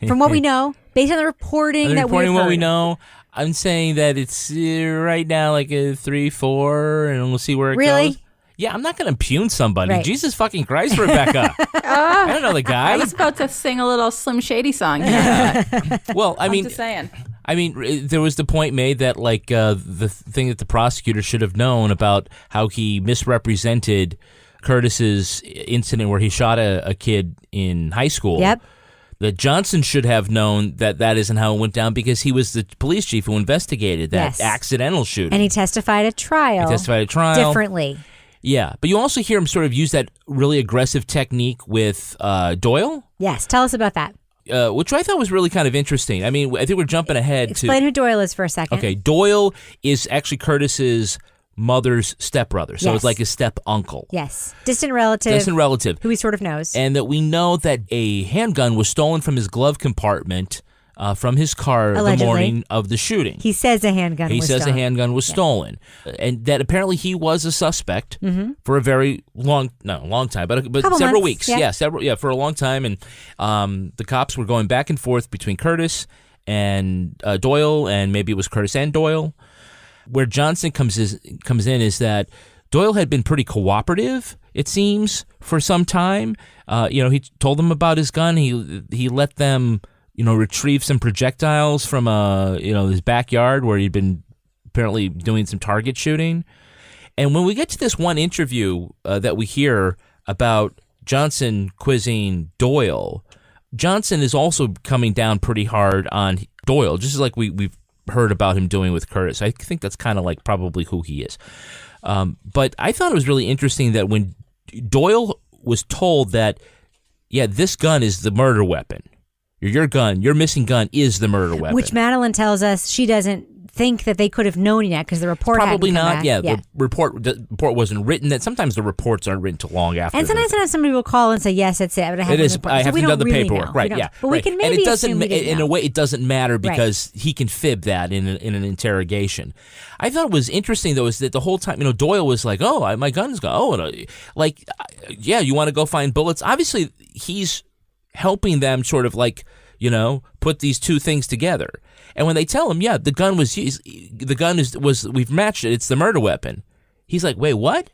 From what we know, based on the reporting that we've heard. What we know, I'm saying that it's right now like a 3-4, and we'll see where it goes. Yeah, I'm not going to impugn somebody. Right. Jesus fucking Christ, Rebecca. I don't know the guy. I was about to sing a little Slim Shady song. Well, I mean, I'm just saying. I mean, there was the point made that like the thing that the prosecutor should have known about how he misrepresented Curtis's incident where he shot a kid in high school. Yep. that Johnson should have known that that isn't how it went down because he was the police chief who investigated that accidental shooting. And he testified at trial. Differently. Yeah, but you also hear him sort of use that really aggressive technique with Doyle. Yes, tell us about that. Which I thought was really kind of interesting. I mean, I think we're jumping ahead. Explain who Doyle is for a second. Okay, Doyle is actually Curtis's mother's stepbrother, so it's like his step uncle. Yes, distant relative who he sort of knows. And that we know that a handgun was stolen from his glove compartment from his car the morning of the shooting. He says a handgun was stolen. And that apparently he was a suspect for a very long time, but several weeks. For a long time. And the cops were going back and forth between Curtis and Doyle, and maybe it was Curtis and Doyle. Where Johnson comes in is that Doyle had been pretty cooperative, it seems, for some time. He told them about his gun. He let them, retrieve some projectiles from his backyard where he'd been apparently doing some target shooting. And when we get to this one interview that we hear about Johnson quizzing Doyle, Johnson is also coming down pretty hard on Doyle, just like we've heard about him doing with Curtis. I think that's kind of like probably who he is. But I thought it was really interesting that when Doyle was told that, this gun is the murder weapon. Your missing gun is the murder weapon. Which Madeline tells us she doesn't think that they could have known yet because the report probably hadn't come not. back. The report wasn't written. That sometimes the reports aren't written till long after. And sometimes somebody will call and say, "Yes, that's it." But I haven't done the paperwork, right? But we can maybe assume we didn't in know. a way, it doesn't matter because he can fib that in an interrogation. I thought it was interesting though is that the whole time, Doyle was like, "Oh, my gun's gone." Oh, you want to go find bullets? Obviously, he's helping them sort of put these two things together. And when they tell him, the gun was used, we've matched it, it's the murder weapon. He's like, wait, what?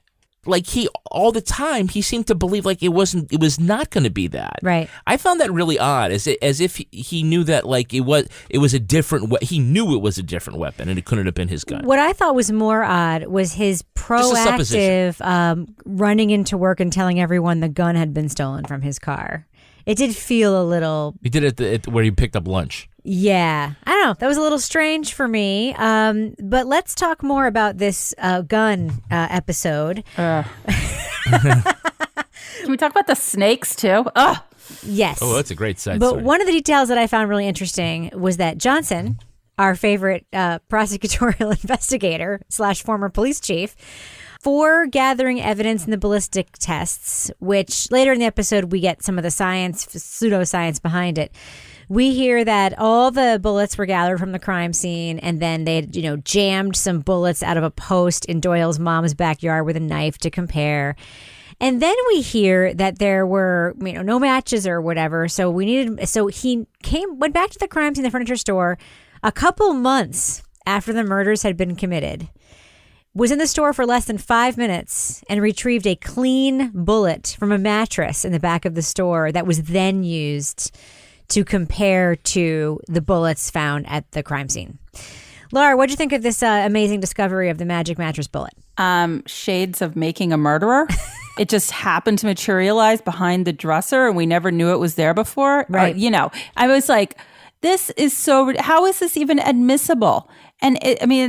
All the time, he seemed to believe it was not going to be that. Right. I found that really odd, as if he knew that it was a different, he knew it was a different weapon and it couldn't have been his gun. What I thought was more odd was his proactive running into work and telling everyone the gun had been stolen from his car. It did feel a little... He did it where he picked up lunch. Yeah. I don't know. That was a little strange for me. But let's talk more about this gun episode. Can we talk about the snakes, too? Ugh. Yes. Oh, that's a great side But story. one of the details that I found really interesting was that Johnson, our favorite prosecutorial investigator / former police chief, for gathering evidence in the ballistic tests, which later in the episode we get some of the pseudoscience behind it. We hear that all the bullets were gathered from the crime scene, and then they jammed some bullets out of a post in Doyle's mom's backyard with a knife to compare. And then we hear that there were no matches or whatever, so he went back to the crime scene, the furniture store, a couple months after the murders had been committed. Was in the store for less than 5 minutes and retrieved a clean bullet from a mattress in the back of the store that was then used to compare to the bullets found at the crime scene. Laura, what did you think of this amazing discovery of the magic mattress bullet? Shades of Making a Murderer. It just happened to materialize behind the dresser and we never knew it was there before. Right. I was like, this is how is this even admissible? And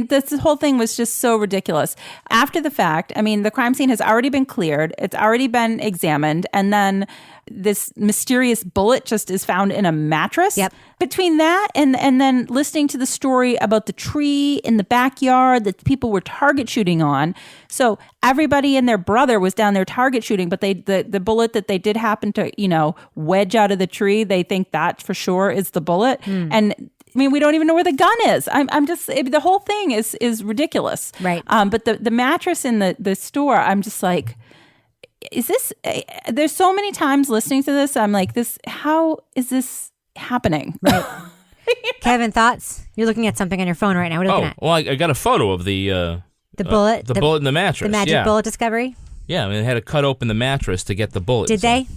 this whole thing was just so ridiculous. After the fact, the crime scene has already been cleared. It's already been examined. And then this mysterious bullet just is found in a mattress. Yep. Between that and then listening to the story about the tree in the backyard that people were target shooting on. So everybody and their brother was down there target shooting, but the bullet that they did happen to, wedge out of the tree, they think that for sure is the bullet. And we don't even know where the gun is. I'm just, the whole thing is ridiculous. Right. But the mattress in the store, I'm just like, is this, there's so many times listening to this, I'm like, how is this happening? Right. Kevin, thoughts? You're looking at something on your phone right now. What are you looking at? Well, I got a photo of the bullet. The bullet in the mattress. The magic bullet discovery? Yeah, they had to cut open the mattress to get the bullet. Did they?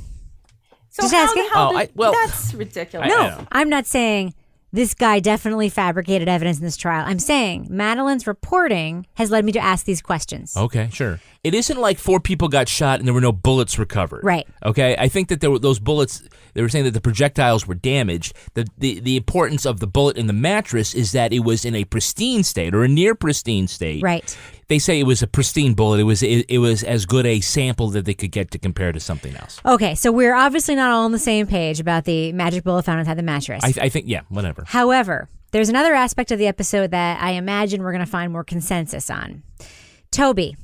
So just asking. that's ridiculous. No, I'm not saying this guy definitely fabricated evidence in this trial. I'm saying Madeline's reporting has led me to ask these questions. Okay, sure. It isn't like 4 people got shot and there were no bullets recovered. Right. Okay, I think that there were those bullets. They were saying that the projectiles were damaged. The importance of the bullet in the mattress is that it was in a pristine state or a near pristine state. Right. They say it was a pristine bullet. It was as good a sample that they could get to compare to something else. Okay, so we're obviously not all on the same page about the magic bullet found inside the mattress. I think, yeah, whatever. However, there's another aspect of the episode that I imagine we're going to find more consensus on. Toby,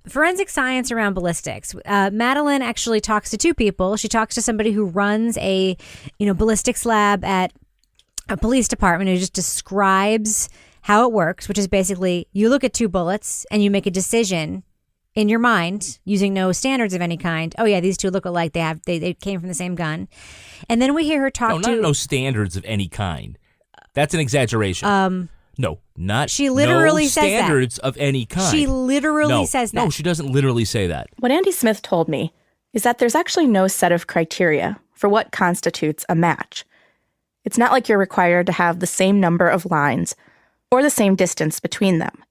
forensic science around ballistics. Madeline actually talks to 2 people. She talks to somebody who runs a ballistics lab at a police department who just describes how it works, which is basically you look at 2 bullets and you make a decision in your mind using no standards of any kind. Oh yeah, these 2 look alike. They came from the same gun. And then we hear her talk no standards of any kind. That's an exaggeration. No, not. She literally no says that. Standards of any kind. She literally says that. No, she doesn't literally say that. What Andy Smith told me is that there's actually no set of criteria for what constitutes a match. It's not like you're required to have the same number of lines or the same distance between them.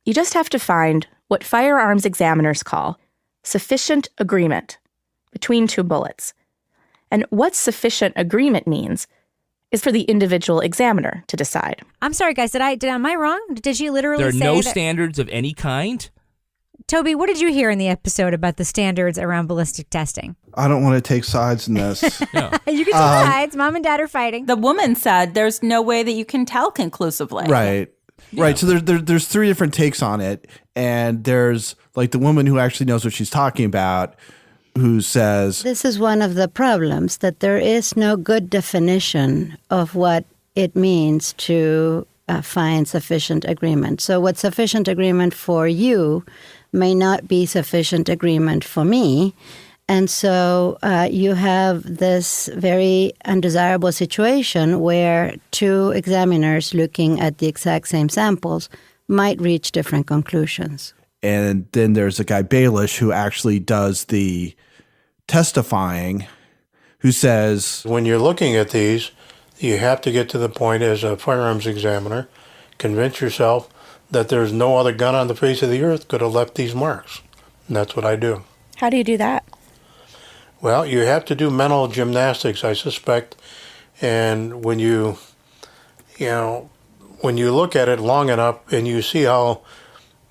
You just have to find what firearms examiners call sufficient agreement between 2 bullets. And what sufficient agreement means is for the individual examiner to decide. I'm sorry, guys. Am I wrong? Did she literally say there are no that? standards of any kind? Toby, what did you hear in the episode about the standards around ballistic testing? I don't want to take sides in this. No. You can take sides. Mom and Dad are fighting. The woman said there's no way that you can tell conclusively. Right. Yeah. Right. So there's 3 different takes on it. And there's like the woman who actually knows what she's talking about, who says, this is one of the problems, that there is no good definition of what it means to find sufficient agreement. So what's sufficient agreement for you may not be sufficient agreement for me. And so you have this very undesirable situation where 2 examiners looking at the exact same samples might reach different conclusions. And then there's a guy, Baelish, who actually does the testifying, who says, when you're looking at these, you have to get to the point as a firearms examiner, convince yourself that there's no other gun on the face of the earth could have left these marks. And that's what I do. How do you do that? Well, you have to do mental gymnastics, I suspect. And when you look at it long enough and you see how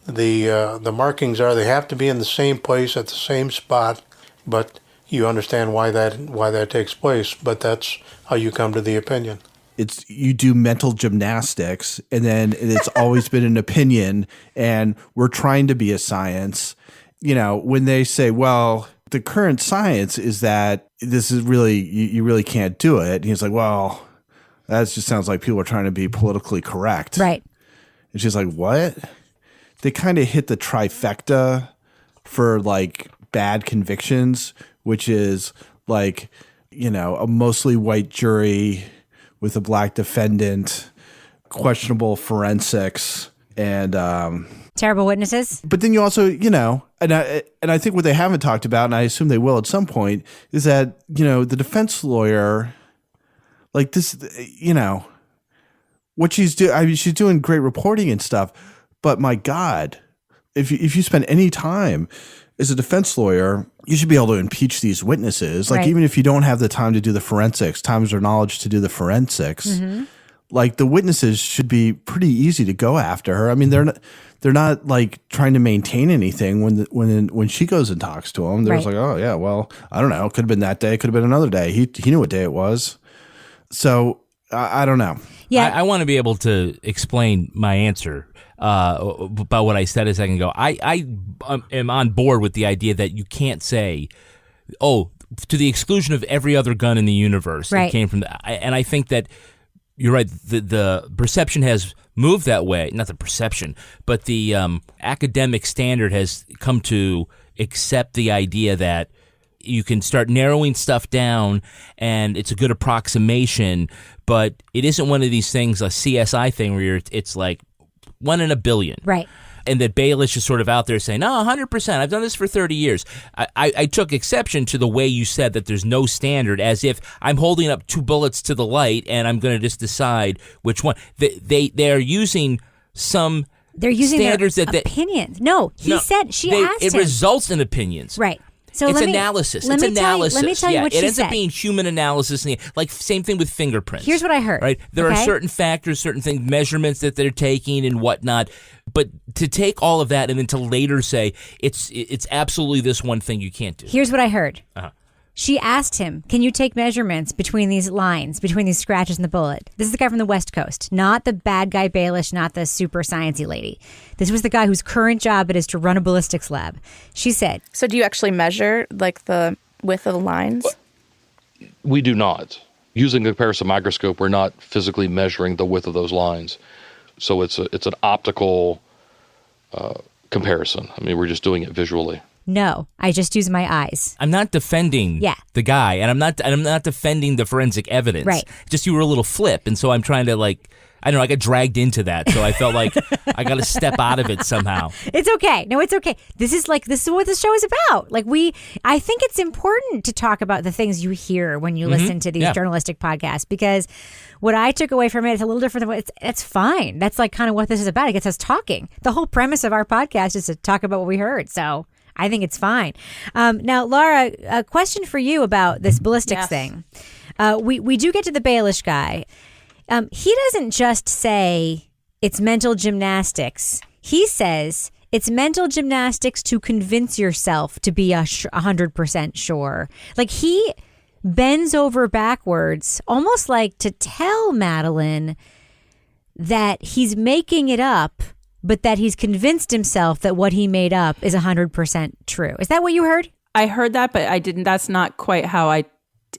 the markings are, they have to be in the same place at the same spot, but you understand why that takes place. But that's how you come to the opinion. It's you do mental gymnastics, and then it's always been an opinion, and we're trying to be a science. When they say, well, the current science is that this is really, you really can't do it. And he's like, well, that just sounds like people are trying to be politically correct. Right. And she's like, what? They kind of hit the trifecta for like bad convictions, which is like, a mostly white jury with a black defendant, questionable forensics, and terrible witnesses. But then you also, and I think what they haven't talked about, and I assume they will at some point, is that, the defense lawyer, like this, what she's doing. I mean, she's doing great reporting and stuff, but my God, if you spend any time as a defense lawyer, you should be able to impeach these witnesses. Like, even if you don't have the time to do the forensics, times or knowledge to do the forensics, like the witnesses should be pretty easy to go after her. I mean, they're not like trying to maintain anything when she goes and talks to them. They're just like, oh yeah, well, I don't know. Could have been that day. Could have been another day. He knew what day it was. So I don't know. Yeah, I want to be able to explain my answer about what I said a second ago. I am on board with the idea that you can't say, oh, to the exclusion of every other gun in the universe that came from and I think that you're right. The perception has moved that way. Not the perception, but the academic standard has come to accept the idea that you can start narrowing stuff down and it's a good approximation, but it isn't one of these things, a CSI thing where it's like 1 in a billion. Right. and that Baelish is sort of out there saying, no, 100%, I've done this for 30 years. I took exception to the way you said that there's no standard, as if I'm holding up two bullets to the light and I'm going to just decide which one. They are using some They're using standards their that opinions. No, he said, she asked him. It results in opinions. Right. So it's analysis. It's analysis. Let me tell you what she said. It ends up being human analysis. Like same thing with fingerprints. Here's what I heard. Right? There are certain factors, certain things, measurements that they're taking and whatnot. But to take all of that and then to later say it's absolutely this one thing you can't do. Here's what I heard. She asked him, can you take measurements between these lines, between these scratches in the bullet? This is the guy from the West Coast, not the bad guy Baelish, not the super sciencey lady. This was the guy whose current job it is to run a ballistics lab. She said. So do you actually measure like the width of the lines? We do not. Using a comparison microscope, we're not physically measuring the width of those lines. So it's an optical comparison. I mean, we're just doing it visually. No, I just use my eyes. I'm not defending the guy, and I'm not defending the forensic evidence. Right. Just you were a little flip, and so I'm trying to I don't know, I got dragged into that, so I felt like I got to step out of it somehow. It's okay. No, it's okay. This is what the show is about. I think it's important to talk about the things you hear when you listen to these journalistic podcasts, because what I took away from it is a little different than it's fine. That's like kind of what this is about. It gets us talking. The whole premise of our podcast is to talk about what we heard. So I think it's fine. Now, Laura, a question for you about this ballistics thing. We do get to the Baelish guy. He doesn't just say it's mental gymnastics. He says it's mental gymnastics to convince yourself to be 100% sure. Like he bends over backwards, almost like to tell Madeline that he's making it up, but that he's convinced himself that what he made up is 100% true. Is that what you heard? I heard that, but I didn't. That's not quite how I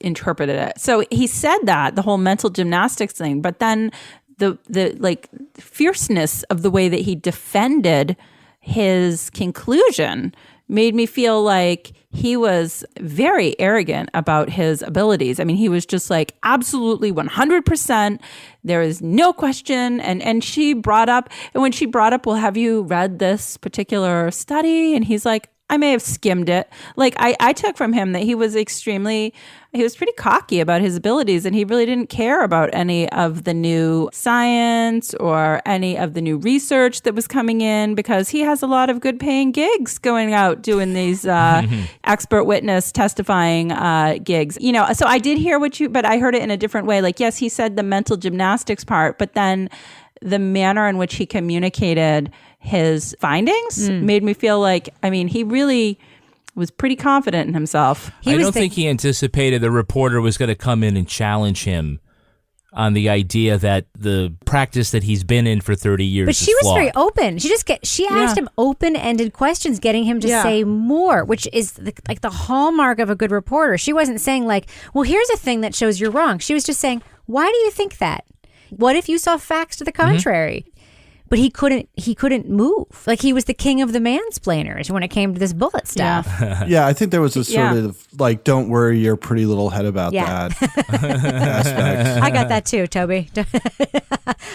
interpreted it. So he said that, the whole mental gymnastics thing, but then the like fierceness of the way that he defended his conclusion made me feel like he was very arrogant about his abilities. I mean, he was just like, absolutely 100%. There is no question. And she brought up, and when she brought up, well, have you read this particular study? And he's like, I may have skimmed it. Like I took from him that he was pretty cocky about his abilities, and he really didn't care about any of the new science or any of the new research that was coming in, because he has a lot of good paying gigs going out doing these expert witness testifying gigs. You know, so I did hear but I heard it in a different way. Like, yes, he said the mental gymnastics part, but then the manner in which he communicated his findings made me feel like, I mean, he really was pretty confident in himself. I don't think he anticipated the reporter was going to come in and challenge him on the idea that the practice that he's been in for 30 years is But she was flawed. very open. She asked him open-ended questions, getting him to say more, which is like the hallmark of a good reporter. She wasn't saying like, well, here's a thing that shows you're wrong. She was just saying, why do you think that? What if you saw facts to the contrary? But he couldn't move. Like he was the king of the mansplainers when it came to this bullet stuff. Yeah, I think there was a sort of like, don't worry your pretty little head about that aspect. I got that too, Toby.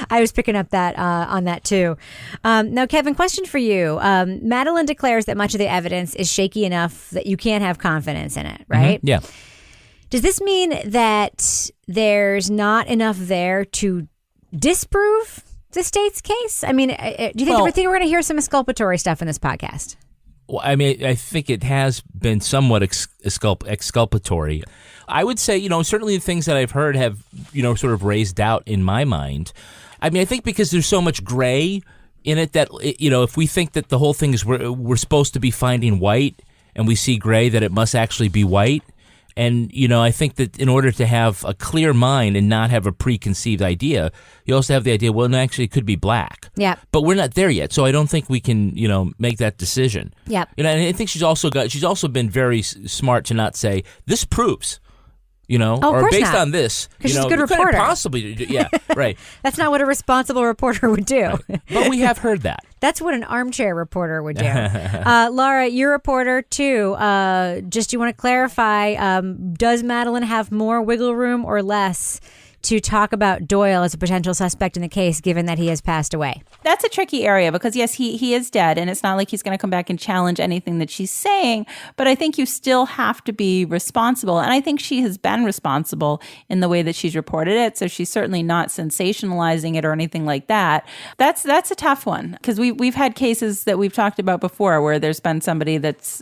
I was picking up that on that too. Now, Kevin, question for you. Madeline declares that much of the evidence is shaky enough that you can't have confidence in it, right? Yeah. Does this mean that there's not enough there to disprove the state's case? I mean, do you think we're going to hear some exculpatory stuff in this podcast? Well, I mean, I think it has been somewhat exculpatory. I would say, certainly the things that I've heard have, sort of raised doubt in my mind. I mean, I think because there's so much gray in it that, if we think that the whole thing is we're supposed to be finding white and we see gray, that it must actually be white. And, I think that in order to have a clear mind and not have a preconceived idea, you also have the idea, well, no, actually, it could be black. Yeah. But we're not there yet, so I don't think we can, make that decision. Yeah. And I think she's also been very smart to not say, this proves, or based not. On this, because she's a good reporter. Possibly, yeah, right. That's not what a responsible reporter would do. Right. But we have heard that. That's what an armchair reporter would do. Laura, you're a reporter too. Just you want to clarify, does Madeline have more wiggle room or less to talk about Doyle as a potential suspect in the case, given that he has passed away? That's a tricky area because, yes, he is dead, and it's not like he's going to come back and challenge anything that she's saying, but I think you still have to be responsible, and I think she has been responsible in the way that she's reported it, so she's certainly not sensationalizing it or anything like that. That's a tough one, because we've had cases that we've talked about before where there's been somebody that's,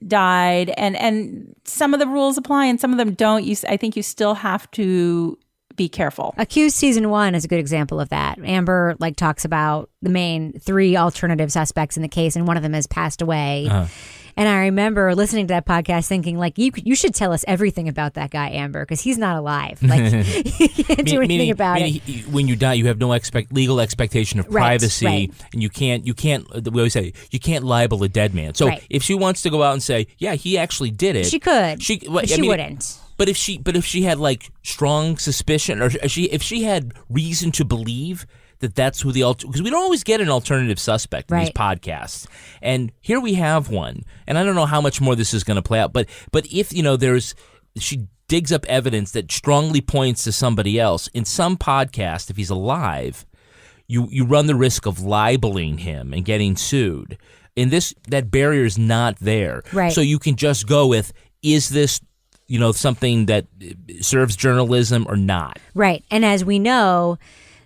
died, and some of the rules apply and some of them don't. I think you still have to be careful. Accused season 1 is a good example of that. Amber talks about the main 3 alternative suspects in the case, and one of them has passed away. Uh-huh. And I remember listening to that podcast thinking, you should tell us everything about that guy, Amber, because he's not alive. You can't do anything about it. When you die, you have no legal expectation of privacy, right. And you can't. We always say you can't libel a dead man. So if she wants to go out and say, yeah, he actually did it, she could. She wouldn't. But if she had strong suspicion, or if she had reason to believe that's who because we don't always get an alternative suspect in these podcasts, and here we have one, and I don't know how much more this is going to play out, but if she digs up evidence that strongly points to somebody else in some podcast, if he's alive, you run the risk of libeling him and getting sued. In this, that barrier is not there, right? So you can just go with, is this something that serves journalism or not? Right, and as we know,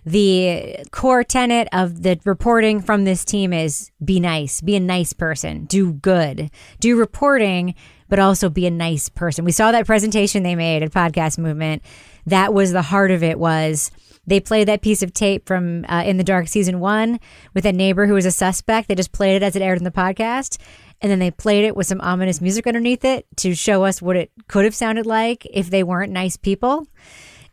the core tenet of the reporting from this team is be nice, be a nice person, do good, do reporting, but also be a nice person. We saw that presentation they made at Podcast Movement. That was the heart of it. Was they played that piece of tape from In the Dark season 1 with that neighbor who was a suspect. They just played it as it aired in the podcast. And then they played it with some ominous music underneath it to show us what it could have sounded like if they weren't nice people.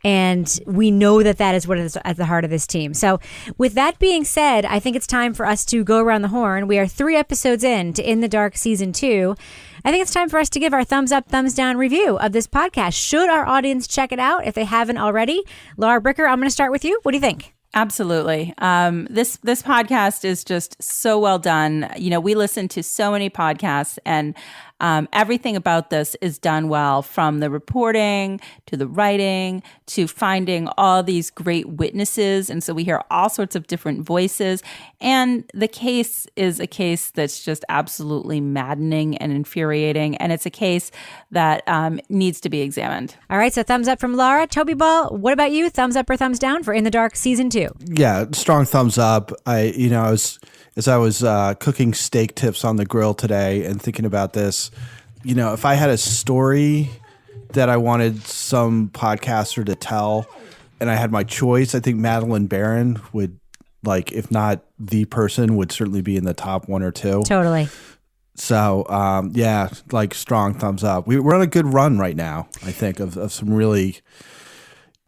And we know that is what is at the heart of this team. So with that being said, I think it's time for us to go around the horn. We are 3 episodes in the Dark season 2. I think it's time for us to give our thumbs up, thumbs down review of this podcast. Should our audience check it out if they haven't already? Laura Bricker, I'm going to start with you. What do you think? Absolutely. This podcast is just so well done. We listen to so many podcasts, and everything about this is done well, from the reporting to the writing to finding all these great witnesses. And so we hear all sorts of different voices. And the case is a case that's just absolutely maddening and infuriating. And it's a case that needs to be examined. All right. So thumbs up from Laura. Toby Ball, what about you? Thumbs up or thumbs down for In the Dark season 2? Yeah, strong thumbs up. As I was cooking steak tips on the grill today and thinking about this, if I had a story that I wanted some podcaster to tell and I had my choice, I think Madeline Barron would, if not the person, would certainly be in the top 1 or 2. Totally. So, strong thumbs up. We're on a good run right now, I think, of some really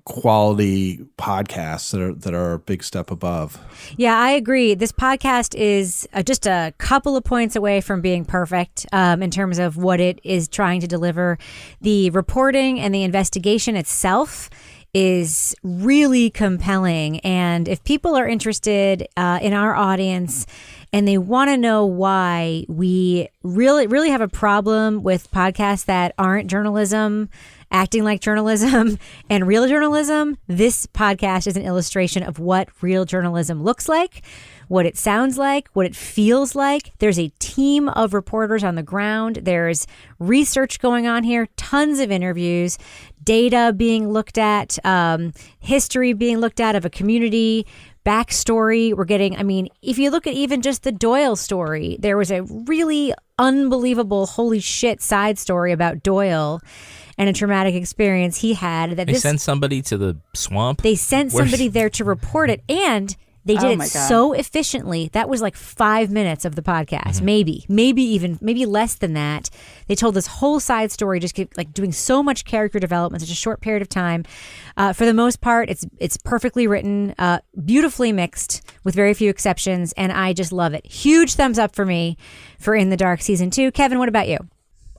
quality podcasts that are a big step above. Yeah, I agree. This podcast is just a couple of points away from being perfect in terms of what it is trying to deliver. The reporting and the investigation itself is really compelling. And if people are interested in our audience and they want to know why we really have a problem with podcasts that aren't journalism, acting like journalism, and real journalism, this podcast is an illustration of what real journalism looks like, what it sounds like, what it feels like. There's a team of reporters on the ground. There's research going on here, tons of interviews, data being looked at, history being looked at of a community, backstory. We're getting, if you look at even just the Doyle story, there was a really unbelievable, holy shit side story about Doyle and a traumatic experience he had. They sent somebody to the swamp? They sent somebody there to report it, and they did it so efficiently. That was 5 minutes of the podcast, maybe less than that. They told this whole side story, just doing so much character development in such a short period of time. For the most part, it's perfectly written, beautifully mixed, with very few exceptions, and I just love it. Huge thumbs up for me for In the Dark season 2. Kevin, what about you?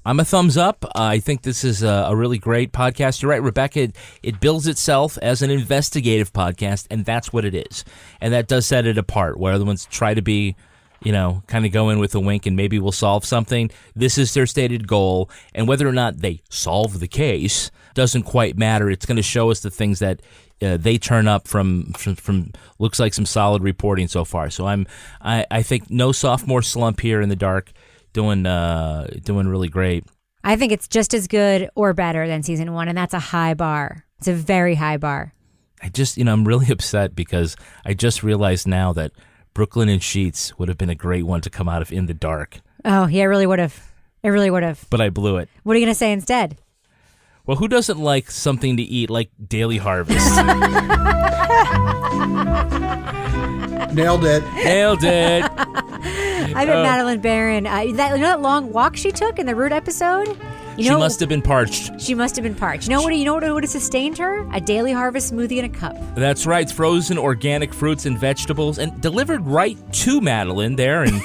I'm a thumbs up. I think this is a really great podcast. You're right, Rebecca. It bills itself as an investigative podcast, and that's what it is. And that does set it apart, where other ones try to be kind of go in with a wink and maybe we'll solve something. This is their stated goal, and whether or not they solve the case doesn't quite matter. It's going to show us the things that they turn up from looks like some solid reporting so far. So I think no sophomore slump here in the dark, doing really great. I think it's just as good or better than season 1, and that's a high bar. It's a very high bar. I just, I'm really upset because I just realized now that Brooklyn and Sheets would have been a great one to come out of In the Dark. Oh, yeah, it really would have. It really would have. But I blew it. What are you going to say instead? Well, who doesn't like something to eat like Daily Harvest? Nailed it. Nailed it. I bet Madeline Barron, that long walk she took in the Root episode? She must have been parched. She must have been parched. You know what would have sustained her? A Daily Harvest smoothie in a cup. That's right. Frozen organic fruits and vegetables, and delivered right to Madeline there in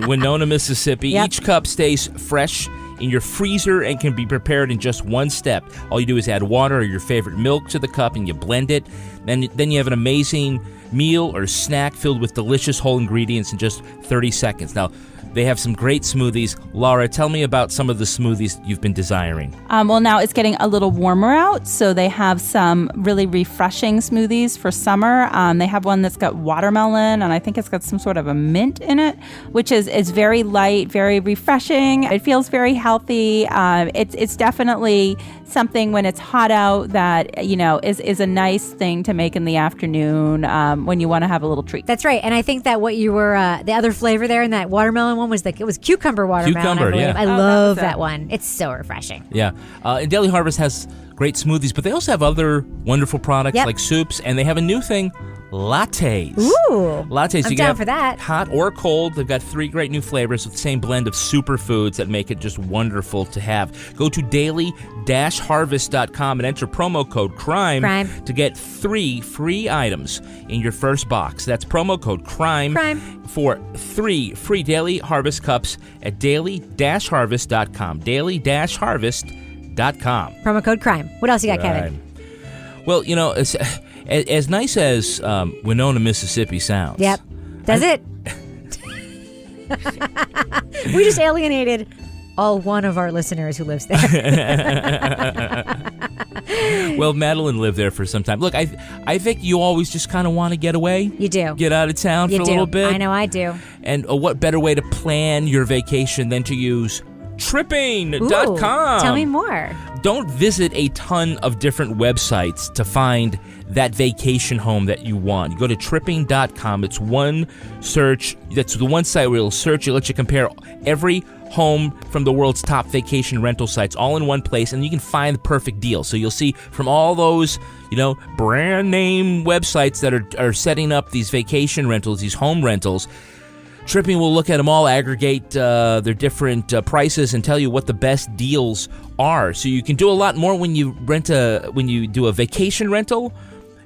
Winona, Mississippi. Yep. Each cup stays fresh in your freezer and can be prepared in just one step. All you do is add water or your favorite milk to the cup and you blend it. Then you have an amazing meal or snack filled with delicious whole ingredients in just 30 seconds. Now, they have some great smoothies. Laura, tell me about some of the smoothies you've been desiring. Well, now it's getting a little warmer out, so they have some really refreshing smoothies for summer. They have one that's got watermelon, and I think it's got some sort of a mint in it, which is very light, very refreshing. It feels very healthy. It's definitely something when it's hot out that is a nice thing to make in the afternoon when you want to have a little treat. That's right, and I think that what you were the other flavor there in that watermelon one was it was cucumber watermelon. Cucumber, yeah. I love that one. It's so refreshing. Yeah, and Daily Harvest has great smoothies, but they also have other wonderful products like soups, and they have a new thing. Lattes. Ooh. Lattes. I'm you down can for that. Hot or cold. They've got 3 great new flavors with the same blend of superfoods that make it just wonderful to have. Go to daily-harvest.com and enter promo code CRIME to get 3 free items in your first box. That's promo code CRIME for 3 free Daily Harvest cups at daily-harvest.com. Daily-harvest.com. Promo code CRIME. What else you got, Kevin? Well, as nice as Winona, Mississippi sounds. Yep. Does it? We just alienated all one of our listeners who lives there. Well, Madeline lived there for some time. Look, I think you always just kind of want to get away. You do. Get out of town for a little bit. I know I do. And what better way to plan your vacation than to use tripping.com. Tell me more. Don't visit a ton of different websites to find that vacation home that you want. You go to tripping.com. It's one search. That's the one site where it'll search. It'll let you compare every home from the world's top vacation rental sites all in one place, and you can find the perfect deal. So you'll see from all those, brand name websites that are setting up these vacation rentals, these home rentals, Tripping will look at them all, aggregate their different prices, and tell you what the best deals are. So you can do a lot more when you do a vacation rental,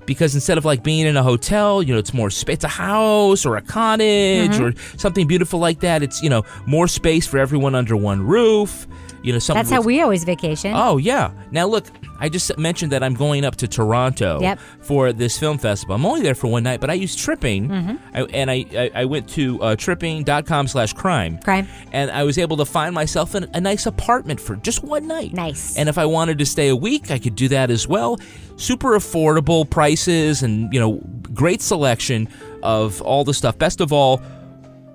because instead of like being in a hotel, it's more space. It's a house or a cottage or something beautiful like that. It's more space for everyone under one roof. That's how we always vacation. Oh yeah. Now look, I just mentioned that I'm going up to Toronto for this film festival. I'm only there for one night, but I used Tripping, I went to tripping.com/crime. And I was able to find myself a nice apartment for just one night. Nice. And if I wanted to stay a week, I could do that as well. Super affordable prices and great selection of all the stuff. Best of all,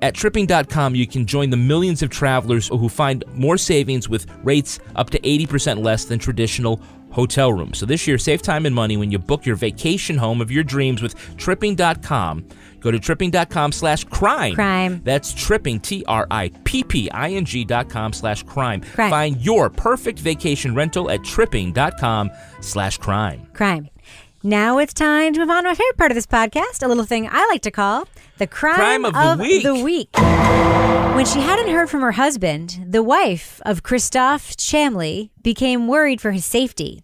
at tripping.com, you can join the millions of travelers who find more savings with rates up to 80% less than traditional hotel rooms. So this year, save time and money when you book your vacation home of your dreams with tripping.com. Go to tripping.com/crime. Crime. That's tripping, tripping.com/crime. Find your perfect vacation rental at tripping.com/crime. Crime. Now it's time to move on to my favorite part of this podcast, a little thing I like to call the crime of the week. When she hadn't heard from her husband, the wife of Christophe Chamley became worried for his safety.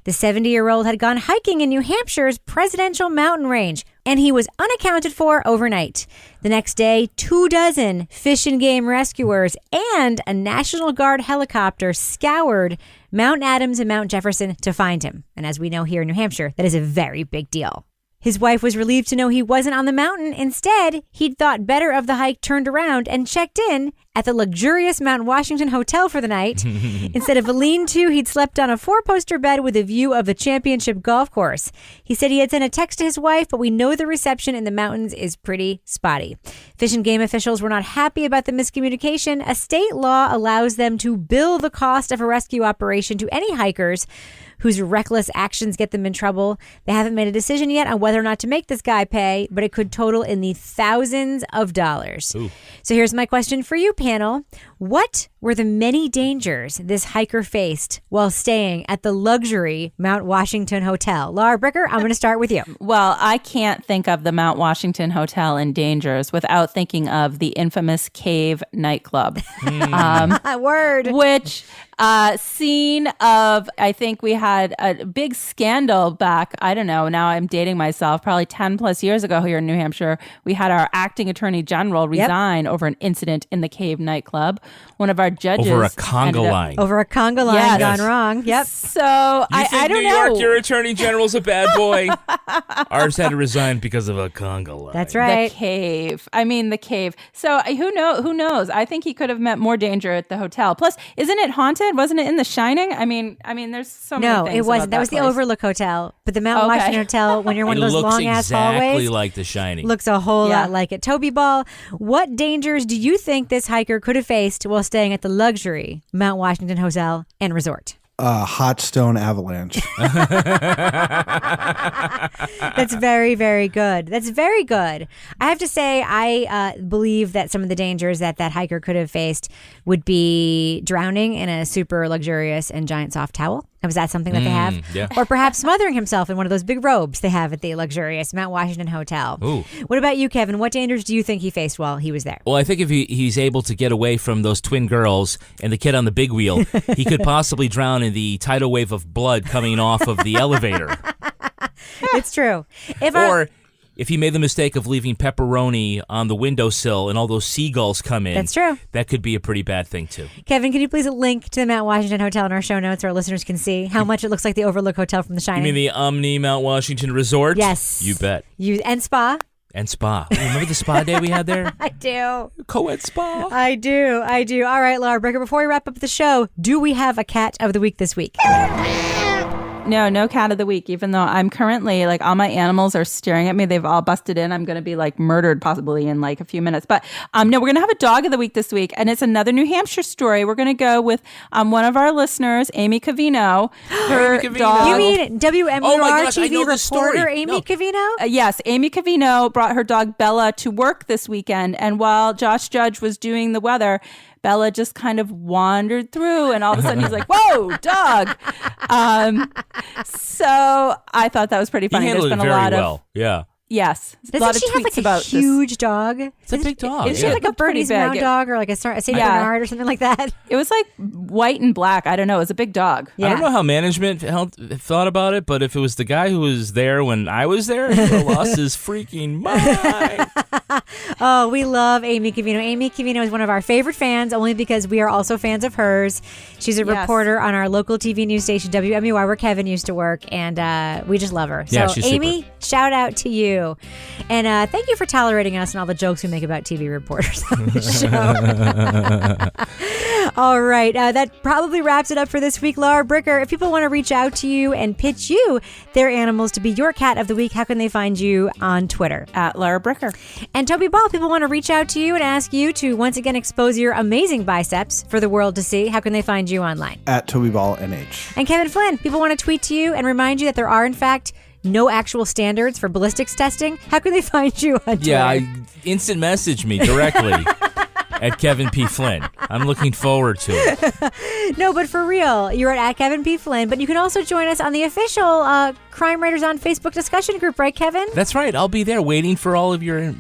The 70-year-old had gone hiking in New Hampshire's presidential mountain range, and he was unaccounted for overnight. The next day, 24 fish and game rescuers and a National Guard helicopter scoured Mount Adams and Mount Jefferson to find him. And as we know here in New Hampshire, that is a very big deal. His wife was relieved to know he wasn't on the mountain. Instead, he'd thought better of the hike, turned around, and checked in at the luxurious Mount Washington Hotel for the night. Instead of a lean-to, he'd slept on a 4-poster bed with a view of the championship golf course. He said he had sent a text to his wife, but we know the reception in the mountains is pretty spotty. Fish and Game officials were not happy about the miscommunication. A state law allows them to bill the cost of a rescue operation to any hikers whose reckless actions get them in trouble. They haven't made a decision yet on whether or not to make this guy pay, but it could total in the thousands of dollars. Ooh. So here's my question for you, panel. What were the many dangers this hiker faced while staying at the luxury Mount Washington Hotel? Laura Bricker, I'm going to start with you. Well, I can't think of the Mount Washington Hotel in dangers without thinking of the infamous Cave nightclub. Word. Which scene of, I think we had a big scandal back, I don't know, now I'm dating myself, probably 10 plus years ago here in New Hampshire. We had our acting attorney general resign over an incident in the Cave nightclub. One of our judges. Over a conga line. Over a conga line gone wrong. Yep. So I don't New know. York, your attorney general's a bad boy. Ours had to resign because of a conga line. That's right. The Cave. I mean, the Cave. So who knows? I think he could have met more danger at the hotel. Plus, isn't it haunted? Wasn't it in The Shining? I mean, there's so many things. No, it wasn't. About That was place. the Overlook Hotel. But the Mount Washington Hotel, when you're one of those long-ass hallways, exactly like The Shining. looks a whole lot like it. Toby Ball, what dangers do you think this hiker could have faced while staying at the luxury Mount Washington Hotel and Resort? Hot stone avalanche. That's very, very good. That's very good. I have to say, I believe that some of the dangers that hiker could have faced would be drowning in a super luxurious and giant soft towel. Was that something that they have? Yeah. Or perhaps smothering himself in one of those big robes they have at the luxurious Mount Washington Hotel. Ooh. What about you, Kevin? What dangers do you think he faced while he was there? Well, I think if he's able to get away from those twin girls and the kid on the big wheel, he could possibly drown in the tidal wave of blood coming off of the elevator. It's true. If he made the mistake of leaving pepperoni on the windowsill and all those seagulls come in, That's true. That could be a pretty bad thing, too. Kevin, can you please link to the Mount Washington Hotel in our show notes so our listeners can see how much it looks like the Overlook Hotel from The Shining? You mean the Omni Mount Washington Resort? Yes. You bet. And spa? And spa. Remember the spa day we had there? I do. Co-ed spa. I do. All right, Laura Bricker, before we wrap up the show, do we have a cat of the week this week? No cat of the week, even though I'm currently, like, all my animals are staring at me. They've all busted in. I'm going to be, like, murdered possibly in, like, a few minutes. But, no, we're going to have a dog of the week this week, and it's another New Hampshire story. We're going to go with one of our listeners, Amy Cavino. Her dog. You mean WMUR Oh my gosh, I TV know this story. reporter Amy Cavino? Yes, Amy Cavino brought her dog Bella to work this weekend, and while Josh Judge was doing the weather, Bella just kind of wandered through, and all of a sudden he's like, "Whoa, dog!" So I thought that was pretty funny. He handled There's it been a very lot of well. Yeah. yes, a Doesn't lot of she have tweets like a about huge dog? It's a big dog. Is she yeah. like a Pretty Bernese big. Mountain Dog or like a St. Bernard or something like that? It was like white and black. I don't know. It was a big dog. I don't know how management thought about it, but if it was the guy who was there when I was there, he would've lost his freaking mind. Oh, we love Amy Cavino. Amy Cavino is one of our favorite fans, only because we are also fans of hers. She's a reporter on our local TV news station, WMUR, where Kevin used to work, and we just love her. Yeah, so, she's Amy, super. shout out to you. And thank you for tolerating us and all the jokes we make about TV reporters on this show. All right. That probably wraps it up for this week. Laura Bricker, if people want to reach out to you and pitch you their animals to be your cat of the week, how can they find you on Twitter? At Laura Bricker. And Toby Ball, people want to reach out to you and ask you to once again expose your amazing biceps for the world to see. How can they find you online? At Toby Ball NH. And Kevin Flynn, people want to tweet to you and remind you that there are, in fact, no actual standards for ballistics testing. How can they find you on Twitter? Yeah, instant message me directly at Kevin P. Flynn. I'm looking forward to it. No, but for real, you're at Kevin P. Flynn, but you can also join us on the official Crime Writers on Facebook discussion group, right, Kevin? That's right. I'll be there waiting for all of your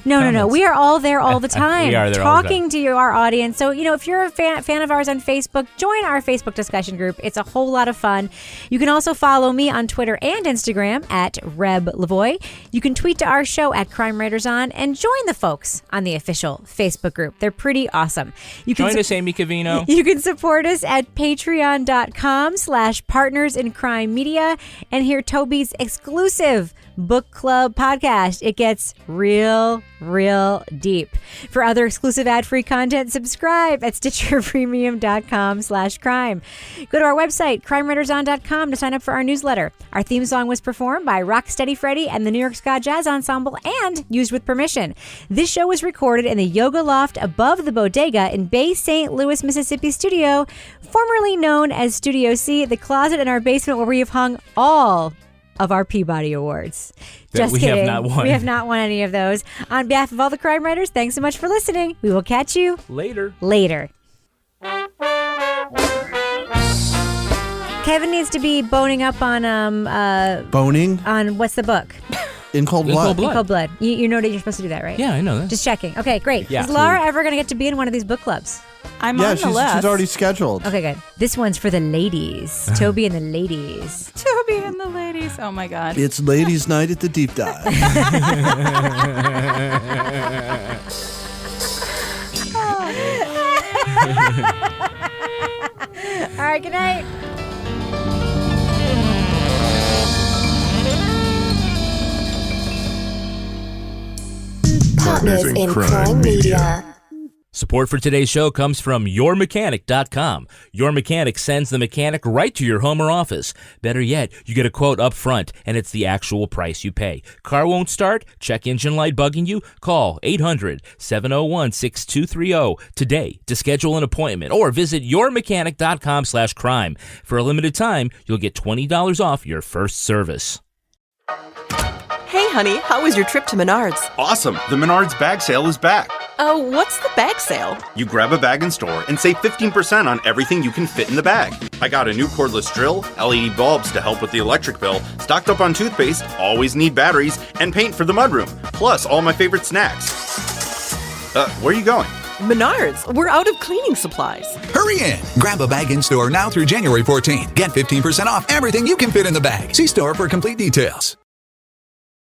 No. comments. We are all there all the time. We are there all the talking time. to our audience. So, if you're a fan of ours on Facebook, join our Facebook discussion group. It's a whole lot of fun. You can also follow me on Twitter and Instagram at Reb Lavoie. You can tweet to our show at Crime Writers On and join the folks on the official Facebook group. They're pretty awesome. You can Join us, Amy Cavino. You can support us at patreon.com/partnersincrimemedia and hear Toby's exclusive book club podcast. It gets real deep. For other exclusive ad-free content, subscribe at StitcherPremium.com/crime. Go to our website, CrimeWritersOn.com, to sign up for our newsletter. Our theme song was performed by Rocksteady Freddy and the New York Ska Jazz Ensemble and used with permission. This show was recorded in the Yoga Loft above the Bodega in Bay St. Louis, Mississippi studio, formerly known as Studio C, the closet in our basement where we have hung all of our Peabody Awards. Just kidding. Have not won. We have not won any of those. On behalf of all the crime writers, thanks so much for listening. We will catch you later. Kevin needs to be boning up on Boning? On what's the book? In Cold Blood. In Cold Blood. You know that you're supposed to do that, right? Yeah, I know that. Just checking. Okay, great. Yeah. Is Laura ever going to get to be in one of these book clubs? I'm on the list. She's already scheduled. Okay, good. This one's for the ladies. Toby and the ladies. Toby and the ladies. Oh my God. It's ladies' night at the Deep Dive. All right, good night. Partners in Crime Media. Support for today's show comes from YourMechanic.com. Your Mechanic sends the mechanic right to your home or office. Better yet, you get a quote up front, and it's the actual price you pay. Car won't start? Check engine light bugging you? Call 800-701-6230 today to schedule an appointment or visit YourMechanic.com/crime. For a limited time, you'll get $20 off your first service. Hey, honey, how was your trip to Menards? Awesome! The Menards bag sale is back. What's the bag sale? You grab a bag in store and save 15% on everything you can fit in the bag. I got a new cordless drill, LED bulbs to help with the electric bill, stocked up on toothpaste, always need batteries, and paint for the mudroom, plus all my favorite snacks. Where are you going? Menards, we're out of cleaning supplies. Hurry in! Grab a bag in store now through January 14th. Get 15% off everything you can fit in the bag. See store for complete details.